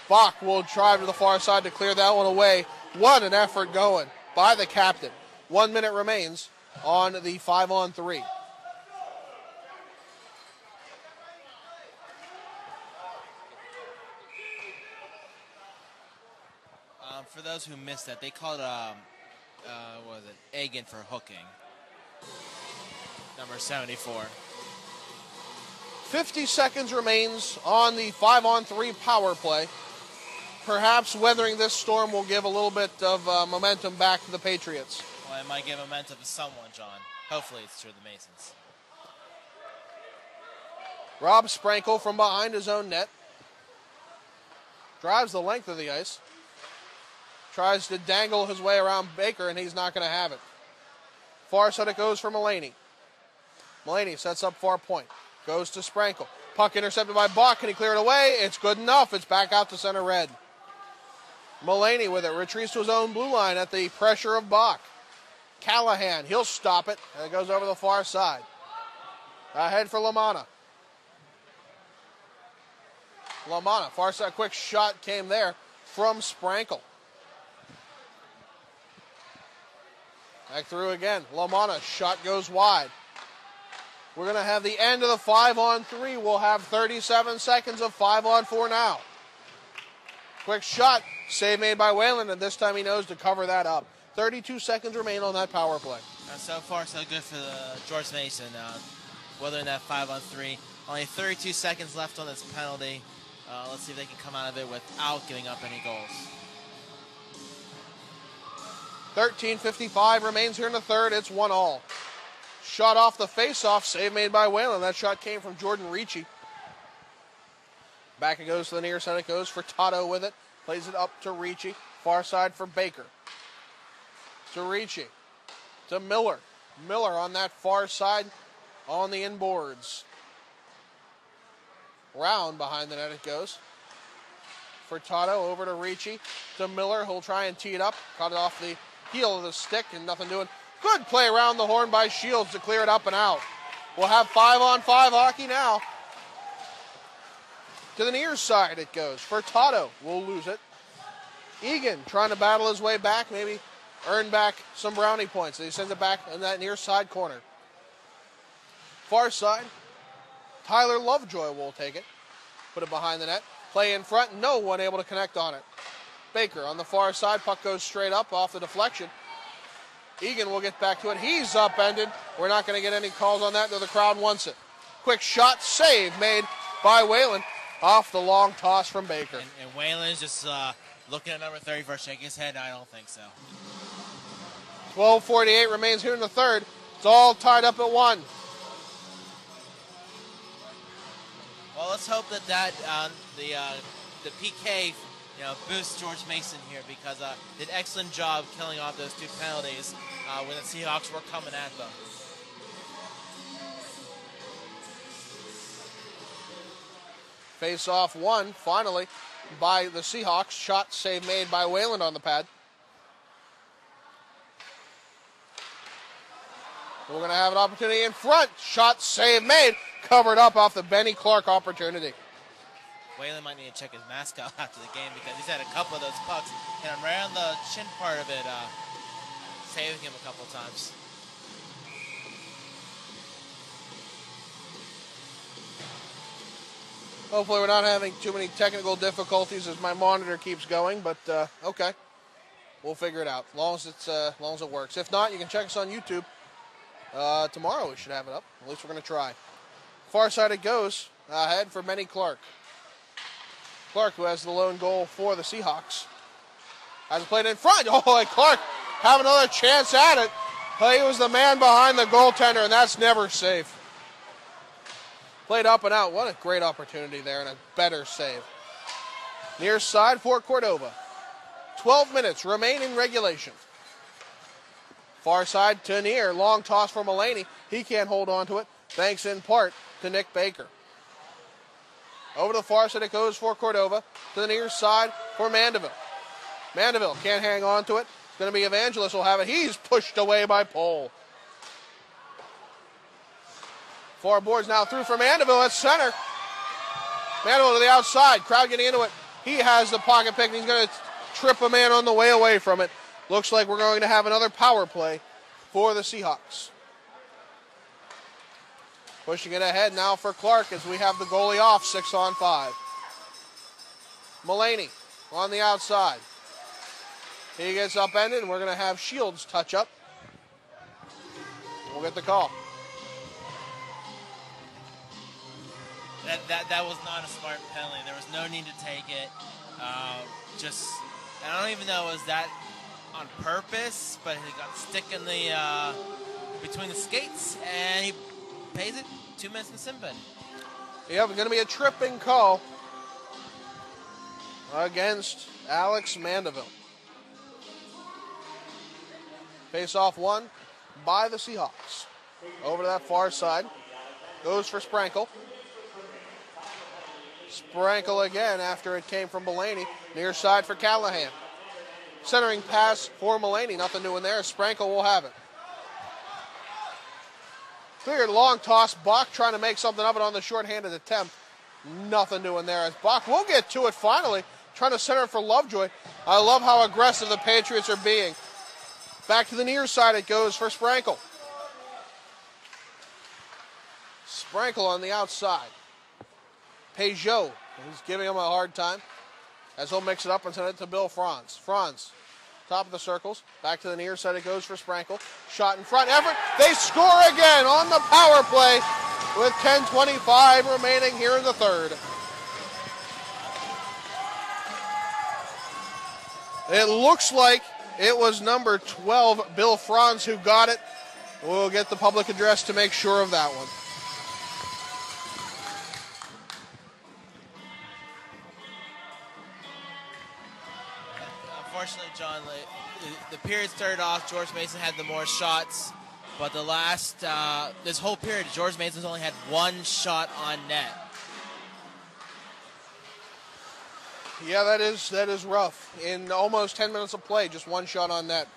Bach will drive to the far side to clear that one away. What an effort going by the captain. 1 minute remains on the 5-on-3. for those who missed that, they called what was it? Egan for hooking. Number 74. 50 seconds remains on the 5-on-3 power play. Perhaps weathering this storm will give a little bit of momentum back to the Patriots. Well, it might give momentum to someone, John. Hopefully it's to the Masons. Rob Sprankle from behind his own net. Drives the length of the ice. Tries to dangle his way around Baker, and he's not going to have it. Far side it goes for Mulaney. Mulaney sets up far point. Goes to Sprankle. Puck intercepted by Bach. Can he clear it away? It's good enough. It's back out to center red. Mulaney with it. Retreats to his own blue line at the pressure of Bach. Callahan. He'll stop it. And it goes over the far side. Ahead for LaManna. LaManna. Far side. Quick shot came there from Sprankle. Back through again. LaManna. Shot goes wide. We're going to have the end of the 5-on-3. We'll have 37 seconds of 5-on-4 now. Quick shot. Save made by Whalen, and this time he knows to cover that up. 32 seconds remain on that power play. So far, so good for the George Mason. Weathering that 5-on-3. Only 32 seconds left on this penalty. Let's see if they can come out of it without giving up any goals. 13:55 remains here in the third. It's 1-all. Shot off the face-off. Save made by Whalen. That shot came from Jordan Ricci. Back it goes to the near side. It goes for Tato with it. Plays it up to Ricci. Far side for Baker. To Ricci. To Miller. Miller on that far side on the inboards. Round behind the net it goes. For Tato, over to Ricci. To Miller. He'll try and tee it up. Cut it off the heel of the stick and nothing doing. Good play around the horn by Shields to clear it up and out. We'll have 5-on-5 hockey now. To the near side it goes. For Tato, we'll lose it. Egan trying to battle his way back, maybe earn back some brownie points. He sends it back in that near side corner. Far side, Tyler Lovejoy will take it. Put it behind the net. Play in front, no one able to connect on it. Baker on the far side, puck goes straight up off the deflection. Egan will get back to it. He's upended. We're not going to get any calls on that, though the crowd wants it. Quick shot, save made by Whalen off the long toss from Baker. And Whalen is just looking at number 34, shaking his head. I don't think so. 12:48 remains here in the third. It's all tied up at 1. Well, let's hope that the PK boosts George Mason here, because did an excellent job killing off those 2 penalties when the Seahawks were coming at them. Face off 1, finally, by the Seahawks. Shot save made by Whalen on the pad. We're going to have an opportunity in front. Shot save made. Covered up off the Benny Clark opportunity. Whalen might need to check his mask out after the game, because he's had a couple of those pucks, and I'm right on the chin part of it, saving him a couple times. Hopefully we're not having too many technical difficulties as my monitor keeps going, but okay. We'll figure it out, as long as it works. If not, you can check us on YouTube. Tomorrow we should have it up. At least we're going to try. Far side it goes. Ahead for Benny Clark. Clark, who has the lone goal for the Seahawks, has it played in front. Oh, and Clark have another chance at it. He was the man behind the goaltender, and that's never safe. Played up and out. What a great opportunity there, and a better save. Near side for Cordova. 12 minutes remain in regulation. Far side to near. Long toss for Mulaney. He can't hold on to it, thanks in part to Nick Baker. Over to the far side it goes for Cordova. To the near side for Mandeville. Mandeville can't hang on to it. It's going to be Evangelos will have it. He's pushed away by Pohl. Four boards now through for Mandeville at center. Mandeville to the outside. Crowd getting into it. He has the pocket pick, and he's going to trip a man on the way away from it. Looks like we're going to have another power play for the Seahawks. Pushing it ahead now for Clark as we have the goalie off, 6-on-5. Mulaney on the outside. He gets upended, and we're going to have Shields touch up. We'll get the call. That was not a smart penalty. There was no need to take it. I don't even know was that on purpose, but he got stick in the between the skates, and he pays it 2 minutes in sin bin. Yeah, it's going to be a tripping call against Alex Mandeville. Face-off won by the Seahawks. Over to that far side. Goes for Sprankle. Sprankle again after it came from Mulaney. Near side for Callahan. Centering pass for Mulaney. Nothing new in there. Sprankle will have it. Cleared long toss. Bach trying to make something of it on the short-handed attempt. Nothing new in there as Bach will get to it finally. Trying to center it for Lovejoy. I love how aggressive the Patriots are being. Back to the near side it goes for Sprankle. Sprankle on the outside. Peugeot is giving him a hard time as he'll mix it up and send it to Bill Franz. Franz, top of the circles. Back to the near side it goes for Sprankle. Shot in front. Everett, they score again on the power play with 10:25 remaining here in the third. It looks like it was number 12, Bill Franz, who got it. We'll get the public address to make sure of that one. Unfortunately, John, the period started off, George Mason had the more shots, but the last, this whole period, George Mason's only had one shot on net. Yeah, that is rough. In almost 10 minutes of play, just one shot on net.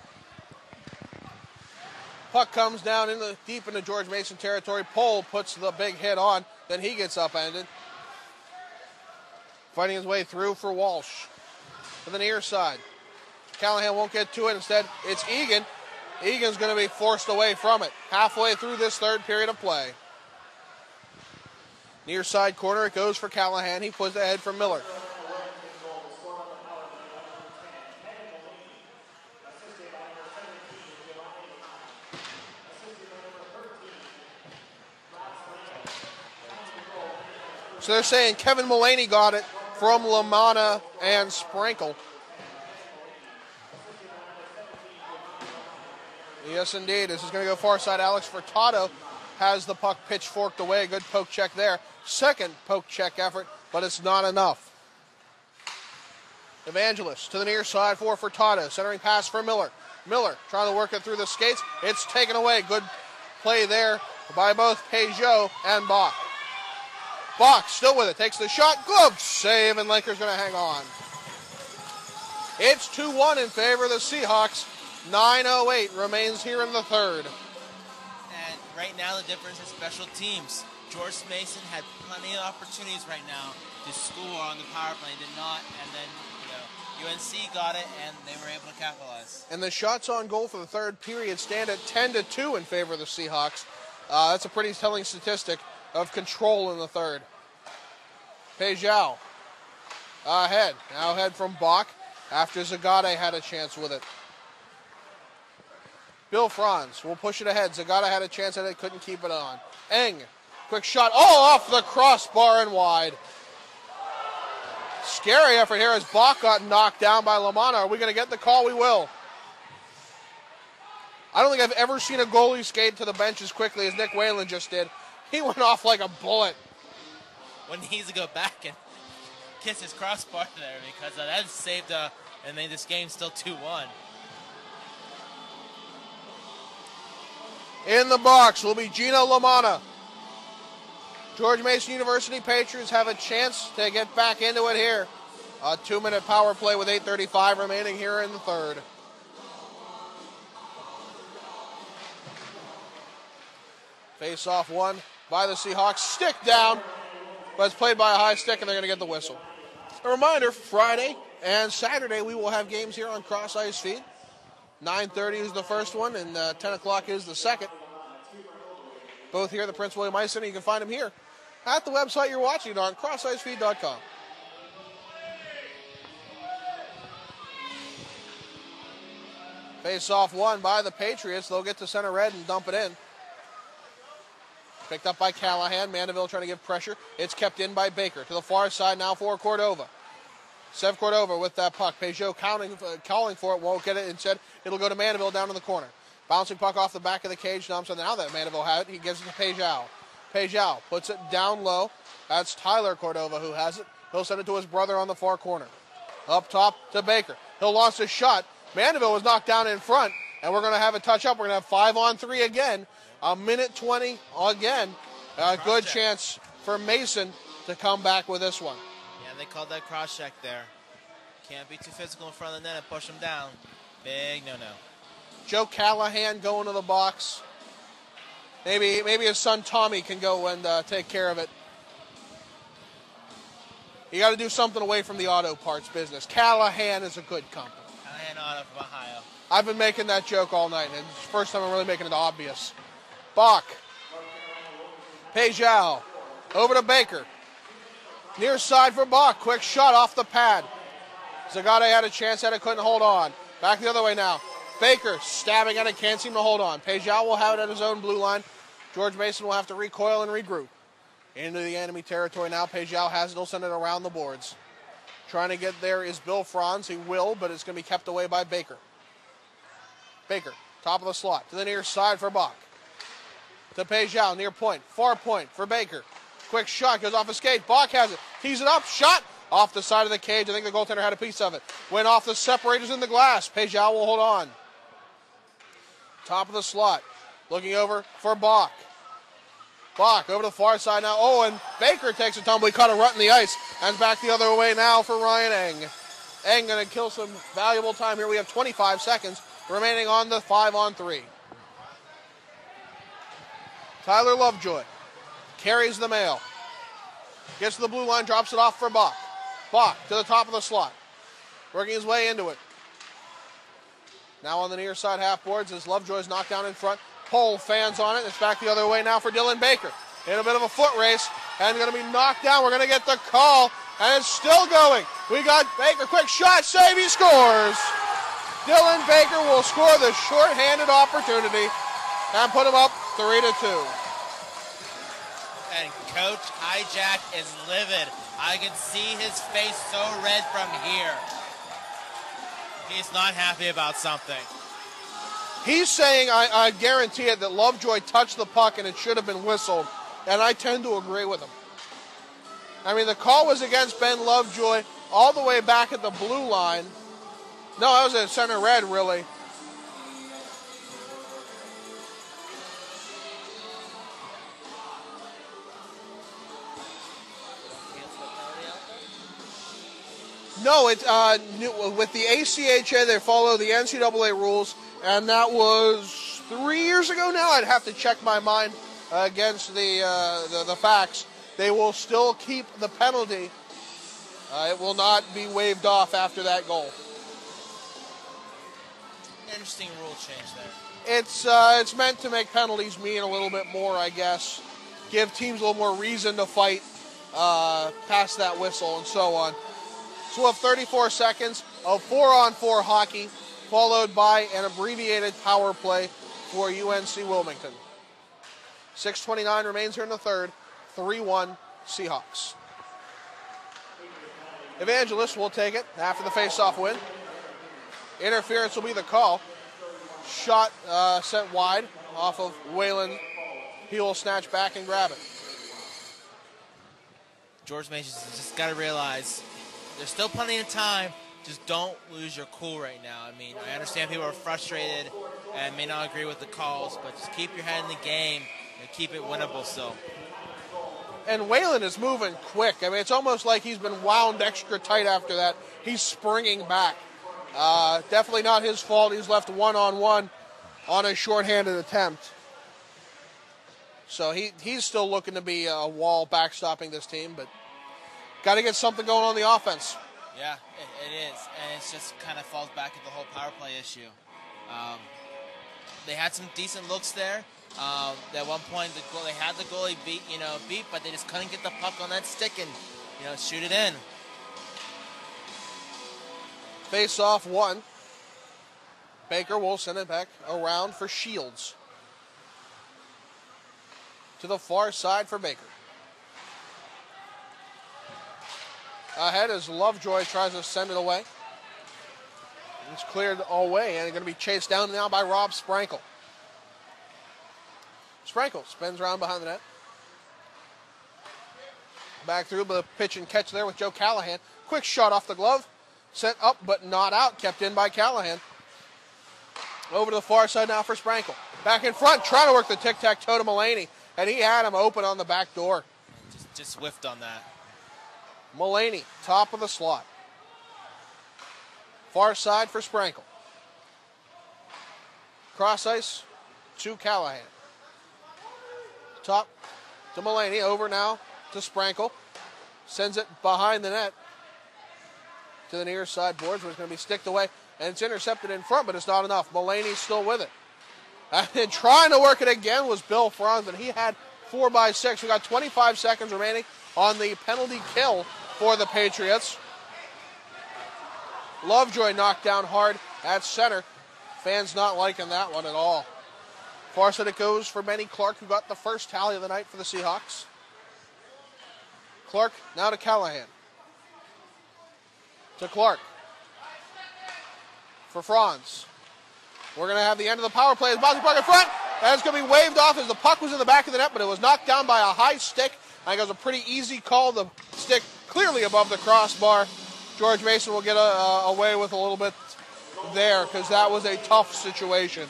Puck comes down deep into George Mason territory. Pohl puts the big hit on, then he gets upended. Fighting his way through for Walsh. To the near side. Callahan won't get to it. Instead, it's Egan. Egan's going to be forced away from it. Halfway through this third period of play. Near side corner, it goes for Callahan. He puts it ahead for Miller. So they're saying Kevin Mulaney got it from LaManna and Sprankle. Yes, indeed. This is going to go far side. Alex Furtado has the puck pitchforked away. Good poke check there. Second poke check effort, but it's not enough. Evangelist to the near side for Furtado. Centering pass for Miller. Miller trying to work it through the skates. It's taken away. Good play there by both Peugeot and Bach. Bach still with it. Takes the shot. Glove save, and Laker's going to hang on. It's 2-1 in favor of the Seahawks. 9:08 remains here in the third. And right now the difference is special teams. George Mason had plenty of opportunities right now to score on the power play. Did not, and then UNC got it, and they were able to capitalize. And the shots on goal for the third period stand at 10-2 in favor of the Seahawks. That's a pretty telling statistic of control in the third. Peugeot ahead. Now ahead from Bach after Zagate had a chance with it. Bill Franz will push it ahead. Zagata had a chance at it, couldn't keep it on. Eng, quick shot. Oh, off the crossbar and wide. Scary effort here as Bach got knocked down by LaManna. Are we going to get the call? We will. I don't think I've ever seen a goalie skate to the bench as quickly as Nick Whalen just did. He went off like a bullet. One needs to go back and kiss his crossbar there because that saved and made this game still 2-1. In the box will be Gino LaManna. George Mason University Patriots have a chance to get back into it here. A 2-minute power play with 8:35 remaining here in the third. Face-off won by the Seahawks. Stick down, but it's played by a high stick, and they're going to get the whistle. A reminder, Friday and Saturday we will have games here on Cross Ice Feed. 9:30 is the first one, and 10 o'clock is the second. Both here at the Prince William Ice Center. You can find them here at the website you're watching on crossicefeed.com. Face-off won by the Patriots. They'll get to center red and dump it in. Picked up by Callahan. Mandeville trying to give pressure. It's kept in by Baker. To the far side now for Cordova. Sev Cordova with that puck. Peugeot calling for it. Won't get it. Instead, it'll go to Mandeville down in the corner. Bouncing puck off the back of the cage. Now that Mandeville had it, he gives it to Peugeot. Peugeot puts it down low. That's Tyler Cordova who has it. He'll send it to his brother on the far corner. Up top to Baker. He'll launch a shot. Mandeville was knocked down in front, and we're going to have a touch-up. We're going to have 5-on-3 again. A minute 20 again. A good chance for Mason to come back with this one. Yeah, they called that cross-check there. Can't be too physical in front of the net and push him down. Big no-no. Joe Callahan going to the box. Maybe his son Tommy can go and take care of it. You got to do something away from the auto parts business. Callahan is a good company. Callahan Auto from Ohio. I've been making that joke all night, and it's the first time I'm really making it obvious. Bach. Peugeot. Over to Baker. Near side for Bach. Quick shot off the pad. Zagata had a chance at it, couldn't hold on. Back the other way now. Baker stabbing at it, can't seem to hold on. Peugeot will have it at his own blue line. George Mason will have to recoil and regroup. Into the enemy territory now. Peugeot has it. He'll send it around the boards. Trying to get there is Bill Franz. He will, but it's going to be kept away by Baker. Baker, top of the slot. To the near side for Bach. To Peugeot, near point. Far point for Baker. Quick shot, goes off his skate. Bach has it. Tees it up. Shot off the side of the cage. I think the goaltender had a piece of it. Went off the separators in the glass. Peugeot will hold on. Top of the slot. Looking over for Bach. Bach over to the far side now. Oh, and Baker takes a tumble. He caught a rut in the ice. And back the other way now for Ryan Eng. Eng going to kill some valuable time here. We have 25 seconds remaining on the 5-on-3. Tyler Lovejoy carries the mail. Gets to the blue line, drops it off for Bach. Bach to the top of the slot. Working his way into it. Now on the near side half boards as Lovejoy's knocked down in front. Pole fans on it. It's back the other way now for Dylan Baker. In a bit of a foot race and going to be knocked down. We're going to get the call and it's still going. We got Baker. Quick shot. Save. He scores. Dylan Baker will score the shorthanded opportunity and put him up 3-2. And Coach Hijack is livid. I can see his face so red from here. He's not happy about something. He's saying, I guarantee it, that Lovejoy touched the puck and it should have been whistled. And I tend to agree with him. I mean, the call was against Ben Lovejoy all the way back at the blue line. No, that was at center red, really. No, it's with the ACHA, they follow the NCAA rules, and that was 3 years ago now. I'd have to check my mind against the facts. They will still keep the penalty. It will not be waived off after that goal. Interesting rule change there. It's meant to make penalties mean a little bit more, I guess. Give teams a little more reason to fight past that whistle and so on. So we'll have 34 seconds of 4-on-4 hockey, followed by an abbreviated power play for UNC-Wilmington. 6:29 remains here in the third. 3-1 Seahawks. Evangelist will take it after the face-off win. Interference will be the call. Shot sent wide off of Whalen. He will snatch back and grab it. George Mason's just got to realize there's still plenty of time. Just don't lose your cool right now. I mean, I understand people are frustrated and may not agree with the calls, but just keep your head in the game and keep it winnable still. And Whalen is moving quick. I mean, it's almost like he's been wound extra tight after that. He's springing back. Definitely not his fault. He's left one-on-one on a shorthanded attempt. So he's still looking to be a wall backstopping this team, but got to get something going on the offense. Yeah, it is. And it just kind of falls back at the whole power play issue. They had some decent looks there. At one point, they had the goalie beat, but they just couldn't get the puck on that stick and, shoot it in. Face-off one. Baker will send it back around for Shields. To the far side for Baker. Ahead as Lovejoy tries to send it away. It's cleared away and going to be chased down now by Rob Sprankle. Sprankle spins around behind the net. Back through the pitch and catch there with Joe Callahan. Quick shot off the glove. Sent up but not out. Kept in by Callahan. Over to the far side now for Sprankle. Back in front, trying to work the tic-tac-toe to Mulaney. And he had him open on the back door. Just whiffed on that. Mulaney, top of the slot. Far side for Sprankle. Cross ice to Callahan. Top to Mulaney. Over now to Sprankle. Sends it behind the net to the near side boards where it's going to be sticked away. And it's intercepted in front, but it's not enough. Mulaney's still with it. And trying to work it again was Bill Franz, and he had 4x6. We got 25 seconds remaining on the penalty kill for the Patriots. Lovejoy knocked down hard at center. Fans not liking that one at all. Far side it goes for Benny Clark, who got the first tally of the night for the Seahawks. Clark now to Callahan. To Clark. For Franz. We're going to have the end of the power play. Boston Park in front. And it's going to be waved off as the puck was in the back of the net, but it was knocked down by a high stick. I think it was a pretty easy call. The stick clearly above the crossbar. George Mason will get away with a little bit there because that was a tough situation.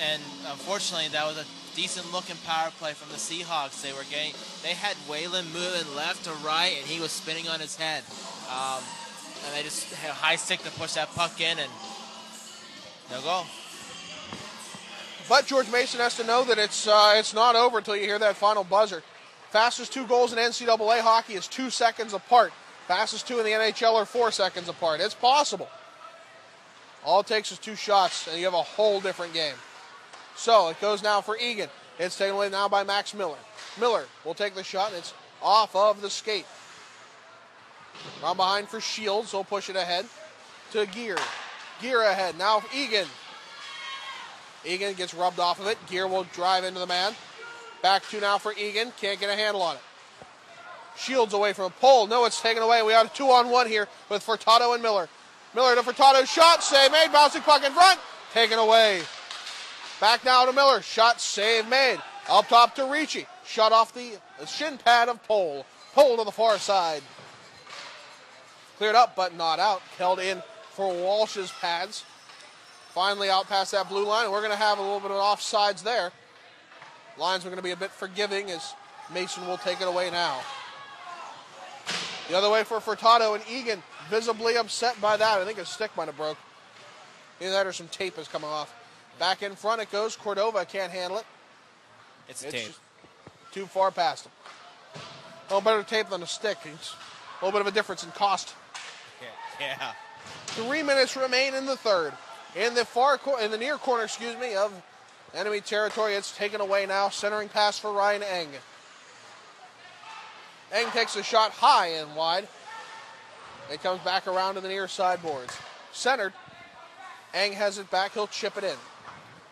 And unfortunately, that was a decent-looking power play from the Seahawks. They had Waylon moving left to right, and he was spinning on his head. And they just had a high stick to push that puck in, and no goal. But George Mason has to know that it's not over until you hear that final buzzer. Fastest 2 goals in NCAA hockey is 2 seconds apart. Fastest 2 in the NHL are 4 seconds apart. It's possible. All it takes is 2 shots, and you have a whole different game. So it goes now for Egan. It's taken away now by Max Miller. Miller will take the shot, and it's off of the skate. From behind for Shields. He'll push it ahead to Gear. Gear ahead. Now Egan. Egan gets rubbed off of it. Gear will drive into the man. Back to now for Egan. Can't get a handle on it. Shields away from a pole. No, it's taken away. We have a 2-on-1 here with Furtado and Miller. Miller to Furtado. Shot, save made. Bouncing puck in front. Taken away. Back now to Miller. Shot, save made. Up top to Ricci. Shot off the shin pad of Pole. Pole to the far side. Cleared up, but not out. Held in for Walsh's pads. Finally out past that blue line. We're going to have a little bit of offsides there. Lines are going to be a bit forgiving as Mason will take it away now. The other way for Furtado, and Egan visibly upset by that. I think his stick might have broke. Either that or some tape is coming off. Back in front it goes. Cordova can't handle it. It's tape. Too far past him. No better tape than a stick. It's a little bit of a difference in cost. Yeah. 3 minutes remain in the third. In the near corner, of enemy territory, it's taken away now. Centering pass for Ryan Eng. Eng takes a shot high and wide. It comes back around to the near side boards. Centered. Eng has it back. He'll chip it in.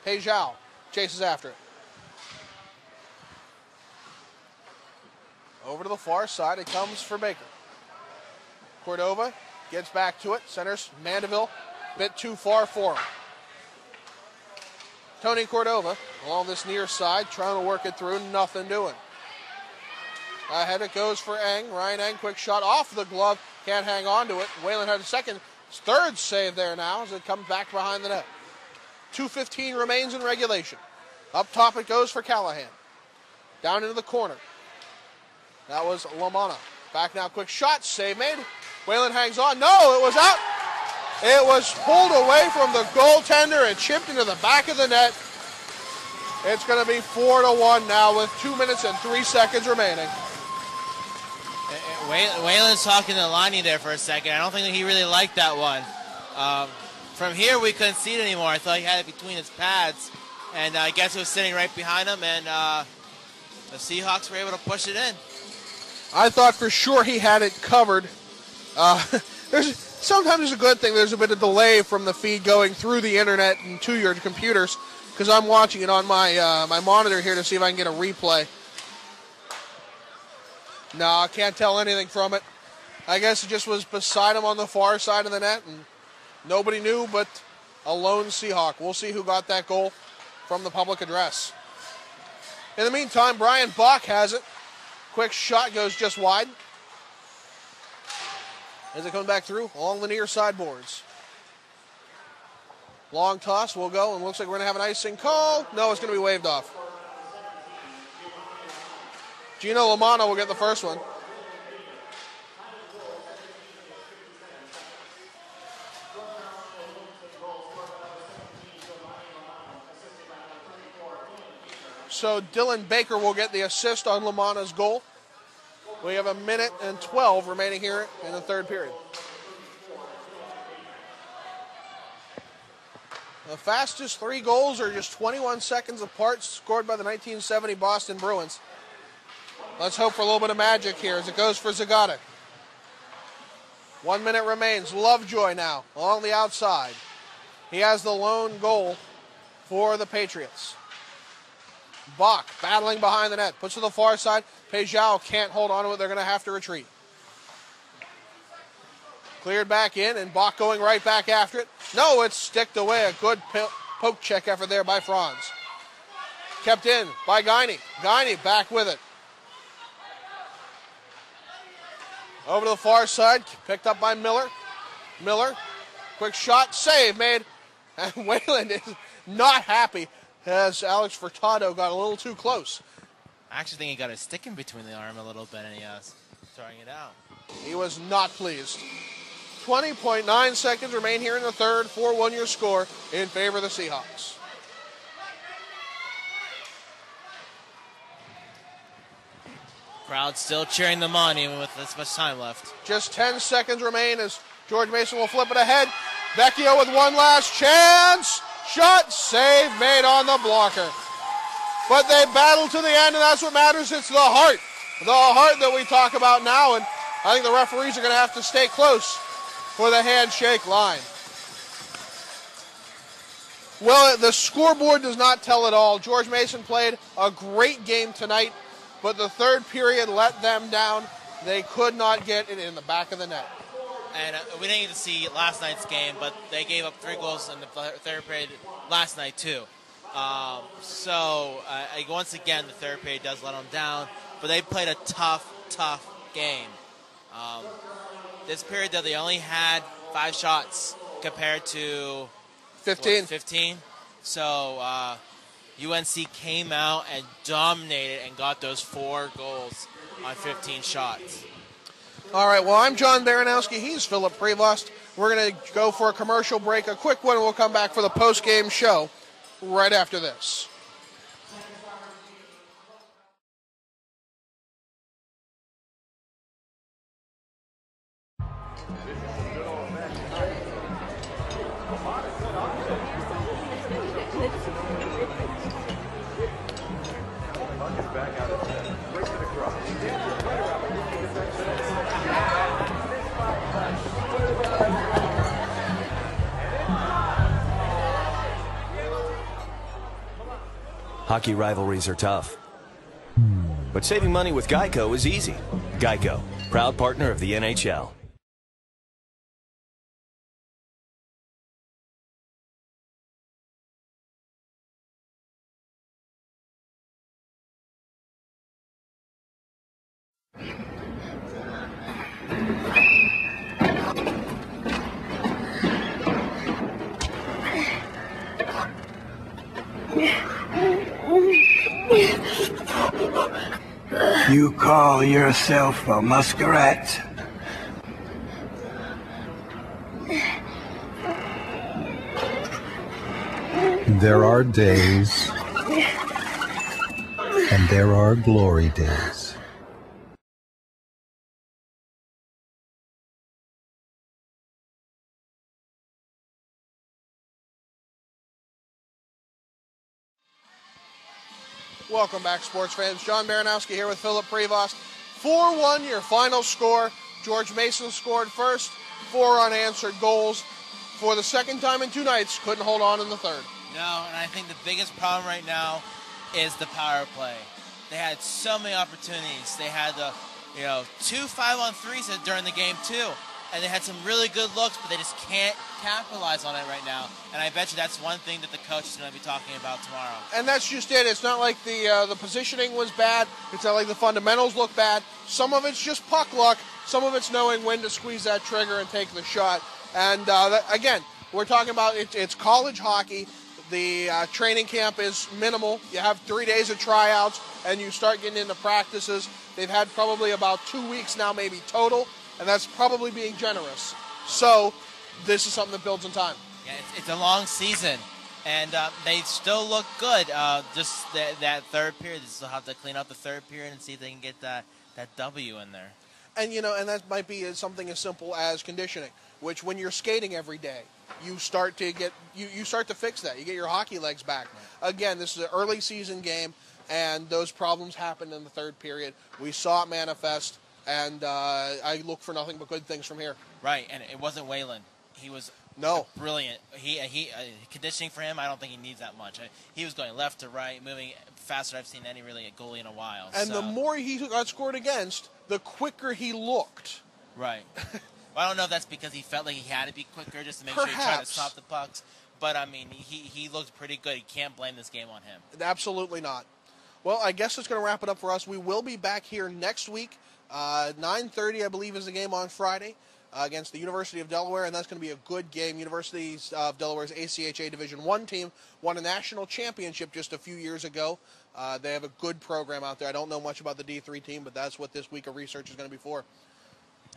Pejao chases after it. Over to the far side. It comes for Baker. Cordova gets back to it. Centers Mandeville. Bit too far for him. Tony Cordova along this near side trying to work it through. Nothing doing. Ahead it goes for Eng. Ryan Eng, quick shot off the glove. Can't hang on to it. Whalen had a third save there now as it comes back behind the net. 2:15 remains in regulation. Up top it goes for Callahan. Down into the corner. That was Lamana. Back now, quick shot. Save made. Whalen hangs on. No, it was out. It was pulled away from the goaltender and chipped into the back of the net. It's going to be 4-1 now with 2 minutes and 3 seconds remaining. Whalen's talking to Lonnie there for a second. I don't think that he really liked that one. From here, we couldn't see it anymore. I thought he had it between his pads, and I guess it was sitting right behind him, and the Seahawks were able to push it in. I thought for sure he had it covered. sometimes it's a good thing there's a bit of delay from the feed going through the internet and to your computers, because I'm watching it on my my monitor here to see if I can get a replay. No, I can't tell anything from it. I guess it just was beside him on the far side of the net, and nobody knew but a lone Seahawk. We'll see who got that goal from the public address. In the meantime, Brian Bach has it. Quick shot goes just wide. As it comes back through along the near sideboards. Long toss will go, and looks like we're going to have an icing call. No, it's going to be waved off. Gino Lamano will get the first one. So Dylan Baker will get the assist on Lamana's goal. We have 1:12 remaining here in the third period. The fastest 3 goals are just 21 seconds apart, scored by the 1970 Boston Bruins. Let's hope for a little bit of magic here as it goes for Zagata. 1 minute remains. Lovejoy now along the outside. He has the lone goal for the Patriots. Bach battling behind the net. Puts to the far side. Pejao can't hold on to it. They're going to have to retreat. Cleared back in, and Bach going right back after it. No, it's sticked away. A good poke check effort there by Franz. Kept in by Guiney. Guiney back with it. Over to the far side. Picked up by Miller. Miller. Quick shot. Save made. And Wayland is not happy as Alex Furtado got a little too close. I actually think he got his stick in between the arm a little bit, and he was throwing it out. He was not pleased. 20.9 seconds remain here in the third. 4-1 your score in favor of the Seahawks. Crowd still cheering them on even with this much time left. Just 10 seconds remain as George Mason will flip it ahead. Vecchio with one last chance. Shot, save made on the blocker. But they battle to the end, and that's what matters. It's the heart. The heart that we talk about now, and I think the referees are going to have to stay close for the handshake line. Well, the scoreboard does not tell it all. George Mason played a great game tonight, but the third period let them down. They could not get it in the back of the net. And we didn't get to see last night's game, but they gave up 3 goals in the third period last night too. Once again, the third period does let them down, but they played a tough game. This period, though, they only had 5 shots compared to 15. So UNC came out and dominated and got those 4 goals on 15 shots. All right, well, I'm John Baranowski. He's Phillip Prevost. We're going to go for a commercial break, a quick one, and we'll come back for the post-game show right after this. Hockey rivalries are tough, but saving money with Geico is easy. Geico, proud partner of the NHL. You call yourself a muskrat? There are days, and there are glory days. Welcome back, sports fans. John Baranowski here with Phillip Prevost. 4-1, your final score. George Mason scored first. 4 unanswered goals. For the second time in 2 nights, couldn't hold on in the third. No, and I think the biggest problem right now is the power play. They had so many opportunities. They had the, 2 5-on-3s during the game too, and they had some really good looks, but they just can't capitalize on it right now. And I bet you that's one thing that the coach is going to be talking about tomorrow. And that's just it. It's not like the positioning was bad. It's not like the fundamentals look bad. Some of it's just puck luck. Some of it's knowing when to squeeze that trigger and take the shot. And again, we're talking about it's college hockey. The training camp is minimal. You have 3 days of tryouts, and you start getting into practices. They've had probably about 2 weeks now, maybe total, and that's probably being generous. So this is something that builds in time. Yeah, it's a long season, and they still look good. Just that third period, they still have to clean up the third period and see if they can get that W in there. And and that might be something as simple as conditioning, which when you're skating every day, you start to get you start to fix that. You get your hockey legs back. Right. Again, this is an early season game, and those problems happened in the third period. We saw it manifest, and I look for nothing but good things from here. Right, and it wasn't Whalen. He was brilliant. He conditioning for him, I don't think he needs that much. He was going left to right, moving faster than I've seen any really a goalie in a while. And the more he got scored against, the quicker he looked. Right. Well, I don't know if that's because he felt like he had to be quicker just to make sure he tried to stop the pucks. But, I mean, he looked pretty good. You can't blame this game on him. Absolutely not. Well, I guess it's going to wrap it up for us. We will be back here next week. 9:30, I believe, is the game on Friday against the University of Delaware, and that's going to be a good game. University of Delaware's ACHA Division I team won a national championship just a few years ago. They have a good program out there. I don't know much about the D3 team, but that's what this week of research is going to be for.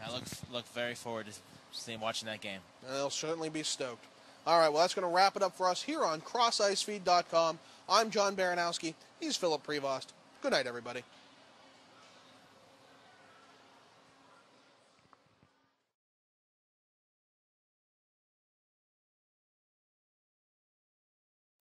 I look very forward to watching that game. And they'll certainly be stoked. All right, well, that's going to wrap it up for us here on CrossIceFeed.com. I'm John Baranowski. He's Phillip Prevost. Good night, everybody.